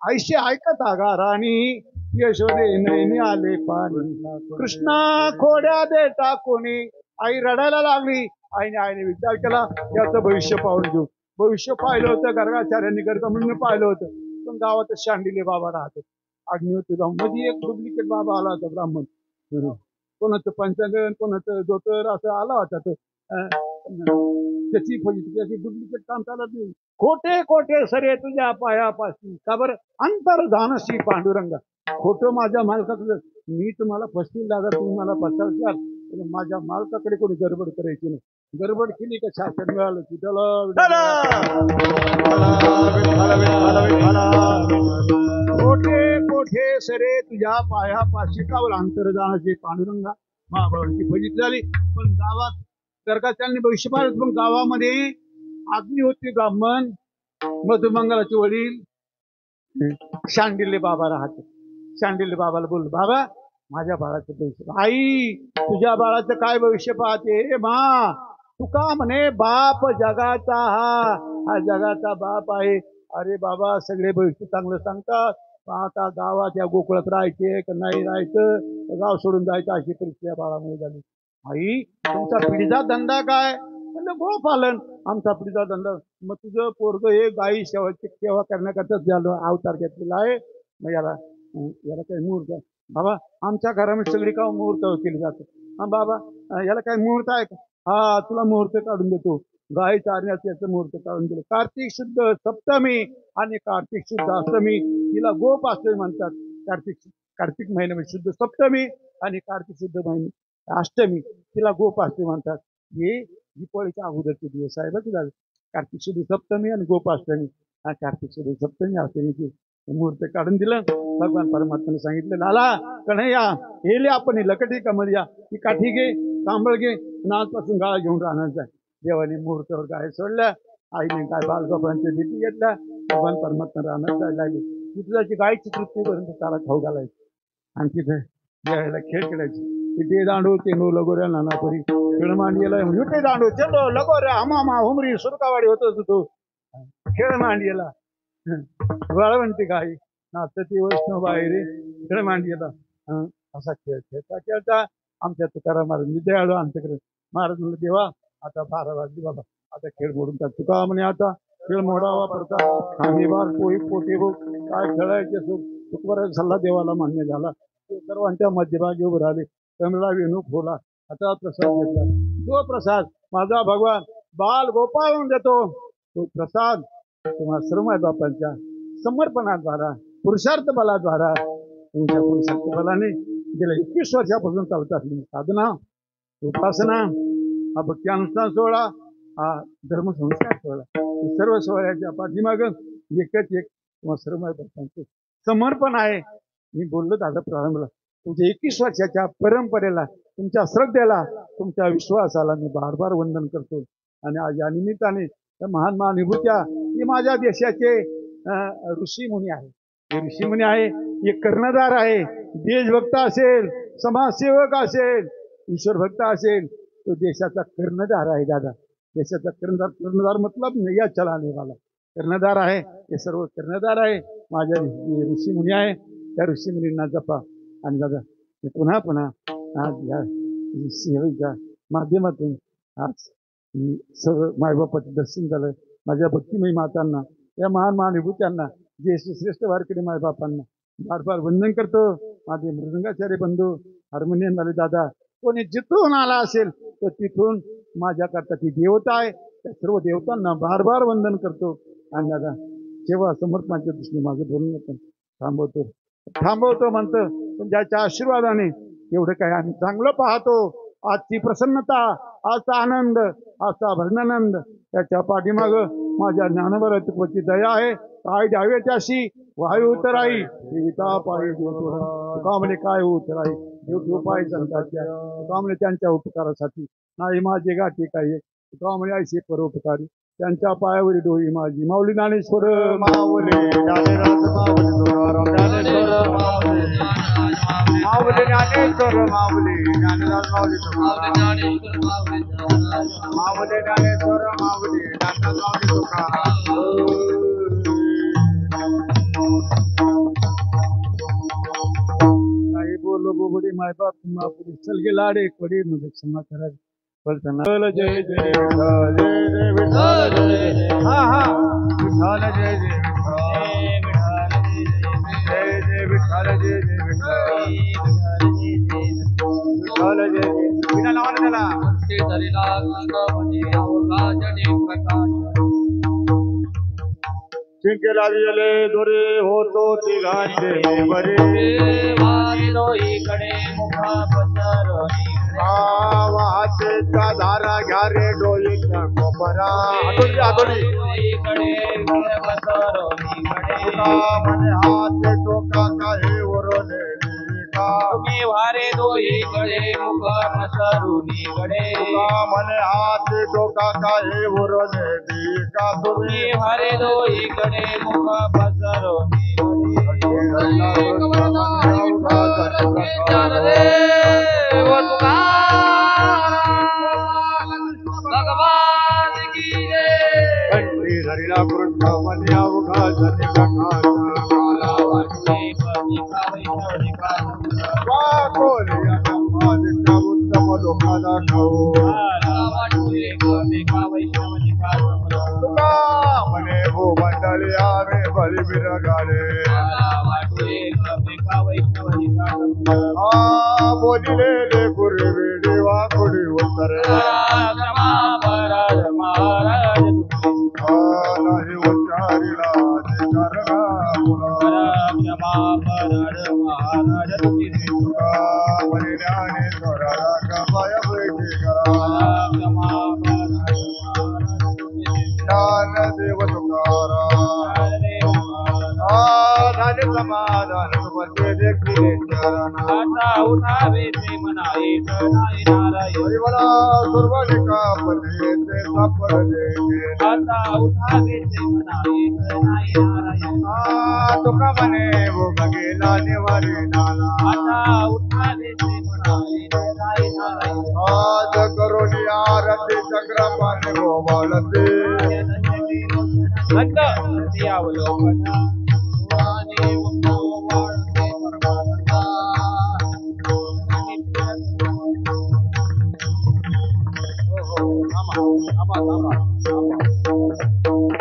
आईशी ऐकत आगा राणी यशोदे नैनी आले पाणी कृष्णा खोड्या दे टाकोनी. आई रडायला लागली. आईने विचार केला याचं भविष्य पाहून घेऊ. भविष्य पाहिलं होतं गर्गाचार्यांनी करता म्हणून पाहिलं होतं. पण गावात शांडिले बाबा राहतात. अग्निहोत्री मध्ये एक डुप्लिकेट बाबा आला होता ब्राह्मण. कोणाचं पंचांगण कोणाचं धोतर असं आला होता. तो त्याची डुप्लिकेट काम चालत नाही. खोटे सरे तुझ्या पायापाशी का बरं अंतर जानशी पांडुरंगा. खोटं माझ्या मालकाकडे. मी तुम्हाला फसतील दादा, तुम्ही मला फसवशाल. माझ्या मालकाकडे कोणी गडबड करायची नाही. गडबड केली का शासन मिळालं की कोठे सरे तुझ्या पायापाशी का बरं अंतर जाण्याची पांडुरंगा. महाभारताची फजिती झाली. पण गावात गर्गाचार्यांनी भविष्य पाहिलं. पण गावामध्ये अग्निहोत्री ब्राह्मण मधुमंगलाचे वडील शांडिल्य बाबा राहते. शांडिल्य बाबाला बोललो बाबा माझ्या बाळाचं भविष्य. आई तुझ्या बाळाचं काय भविष्य पाहते मा? तुका म्हणे बाप जगाचा हा जगाचा बाप आहे. अरे बाबा सगळे भविष्य चांगलं सांगतात. आता गावात या गोकुळात राहायचे का नाही राहायचं, गाव सोडून जायचं अशी परिस्थिती बाळामुळे झाली. आई तुमचा पिढीचा धंदा काय? म्हणलं गोपालन आमचा पिढीचा धंदा. मग तुझं पोरग हे गायी सेवा करण्याकरताच झालं अवतार घेतलेला आहे. मग याला काही मुहूर्त आहे बाबा? आमच्या घरामध्ये सगळी का मुहूर्त केली जातात. हा बाबा याला काही मुहूर्त आहे का? हा तुला मुहूर्त काढून देतो. गाय चारण्याचं याचं मुहूर्त काढून दिलं. कार्तिक शुद्ध सप्तमी आणि कार्तिक शुद्ध अष्टमी तिला गोप अष्टमी म्हणतात. कार्तिक महिन्यामध्ये शुद्ध सप्तमी आणि कार्तिक शुद्ध महिने अष्टमी तिला गोप अष्टमी म्हणतात. हे दीपावलीच्या अगोदरचे दिवस आहे बघ दादा. कार्तिक शुद्ध सप्तमी आणि गोपाष्टमी. हा कार्तिक शुद्ध सप्तमी अष्टमीची मुहूर्त काढून दिलं. भगवान परमात्म्याने सांगितलं लाला कन्हैया हेले आपण लकटी कमर या ही काठी घे कांबळ घे आजपासून गाय घेऊन राहण्याचा. देवाने मुहूर्तावर गाय सोडल्या. आईने गाय बालगोपांच्या भीती घेतल्या. भगवान परमात्मा राहण्यात जायला लागले. तिथल्याची गायची तृप्तीपर्यंत त्याला खाऊ घालायची आणि तिथे ज्यावेळेला खेळ खेळायची. ते दांडू ते नो लगोऱ्या नानापरी खेळ मांडीला युटे दांडू चेंडो लगोऱ्या हमामा हुमरी सुरकावाडी होत तो खेळ मांडीला वळवंती गाई नाचती वैष्णव बाहेर खेळ मांडीला. असा खेळ खेळता खेळता आमच्या तुकाराम महाराज दयाळू आमच्याकडे महाराज म्हणलं देवा आता 12 वाजली बाबा आता खेळ मोडून टाक. तुका म्हणे आता खेळ मोडावा पडता आम्ही बार पोई पोटे बघ काय खेळायचे तुकवर सल्ला देवाला मान्य झाला. सर्वांच्या मध्यभागी उभे राहिले. कमला वेणू फोला आता प्रसाद घेतला. जो प्रसाद माझा भगवान बाल गोपाळून देतो तो प्रसाद तुम्हा सर्व बापांच्या समर्पणाद्वारा पुरुषार्थ बलाद्वारा तुमच्या पुरुषार्थ बलाने गेल्या 21 वर्षापासून चालत असलेली साधना उपासना हा भक्ती अनुष्ठान सोहळा हा धर्मसंस्कार सोहळा सर्व सोहळ्याच्या पाठीमाग एकच एक तुम्हा सर्व बापांचे समर्पण आहे. मी बोललो दादा प्रारंभला तुमच्या 21 वर्षाच्या परंपरेला तुमच्या श्रद्धेला तुमच्या विश्वासाला मी बार बार वंदन करतो. आणि आज या निमित्ताने त्या महान महानुभूत्या ही माझ्या देशाचे ऋषीमुनी आहे. हे ऋषीमुनी आहे हे कर्णधार आहे. देशभक्त असेल समाजसेवक असेल ईश्वर भक्त असेल तो देशाचा कर्णधार आहे दादा. देशाचा कर्णधार मतलब नैया चलाने वाला कर्णधार आहे. हे सर्व कर्णधार आहे. माझ्या ऋषीमुनी आहे. त्या ऋषीमुनींना जपा. आणि दादा मी पुन्हा आज या सेवेच्या माध्यमातून आज मी सर्व मायबापाचं दर्शन झालं. माझ्या भक्तिमयी मातांना या महान महानुभूत्यांना जे श्रेष्ठ वारकरी मायबापांना बार बार वंदन करतो. माझे मृदंगाचार्य बंधू हार्मोनियम झाले दादा कोणी जिथून आला असेल तर तिथून माझ्याकरता ती देवता आहे. त्या सर्व देवतांना बार बार वंदन करतो. आणि दादा सेवा समर्पणाच्या दृष्टीने माझं बोलणं पण थांबवतो म्हणतं. पण ज्याच्या आशीर्वादाने एवढं काय आम्ही चांगलं पाहतो. आजची प्रसन्नता आजचा आनंद आजचा भजनानंद त्याच्या पाठीमाग माझ्या ज्ञानभरत्वाची दया आहे. काय द्यावे त्याशी वायू उतराई देविता पायी तुका म्हणे काय उतराई देव उपाय संताच्या तुका म्हणे त्यांच्या उपकारासाठी नाही माझे गाठी काही तुका म्हणे ऐशी परोपकारी त्यांच्या पायावरी डोई माझी माऊली ज्ञानेश्वर माऊली ज्ञानेराज माऊली ज्ञानेश्वर माऊली ज्ञानेश्वर माऊली ज्ञानेराज माऊली माऊली ज्ञानेश्वर माऊली ज्ञानेराज माऊली काही बोलो बोबडी माय बाप मापुरी चल गे लाडे कोडी मध्ये क्षमा करा बोलताना जय जय विठ्ठल जय विठ्ठल हा हा विठ्ठल जय जय विठ्ठल जय जय विठ्ठल विठ्ठल जय जय बिना नावाला चिंके लागले दोरे होतो तिघांचे बरे इकडे मुखा पसरणी वाहतेच्या धारा घ्या रे डोळीच्या कोपरा हातोडी म्हणे हात टोका काही उरले तुम्ही वारे दोहीकडे मुख पसरुनी कडे म्हणे हात टोका काही उरले का तुम्ही वारे दोहीकडे मुख पसरुनी भगवान की जय हरिला कृष्ण मने अवघा जने उत्तम लोकाला खाऊ विरगाळे मला वाटे एकमेका वैष्णवनिका हा बोलिलेले पूर्वी देवा कोडी उत्तरे पराक्रमा पराज महाराज नाही उच्चारिला ते करगा बोला पराक्रमा पराज महाराज तुका परिज्ञाने स्वराला कमाय पैकी करा पराक्रमा पराज ज्ञान देव तुकारा झाले समाधान तुमचे देखील चरणा आता उठावे ते मना एक नाही नारायण हरिवला सर्वालिका पदे ते सापडले आता उठावे ते मना एक नाही नारायण तुका म्हणे भोग गेला निवारी नाला आता उठावे ते मना एक नाही नारायण आज करोनी आरती चक्रपाने गोवाळते घट्ट अवलोकन वाणी वाळते परमानंदा थांबा थांबा थांबा थांबा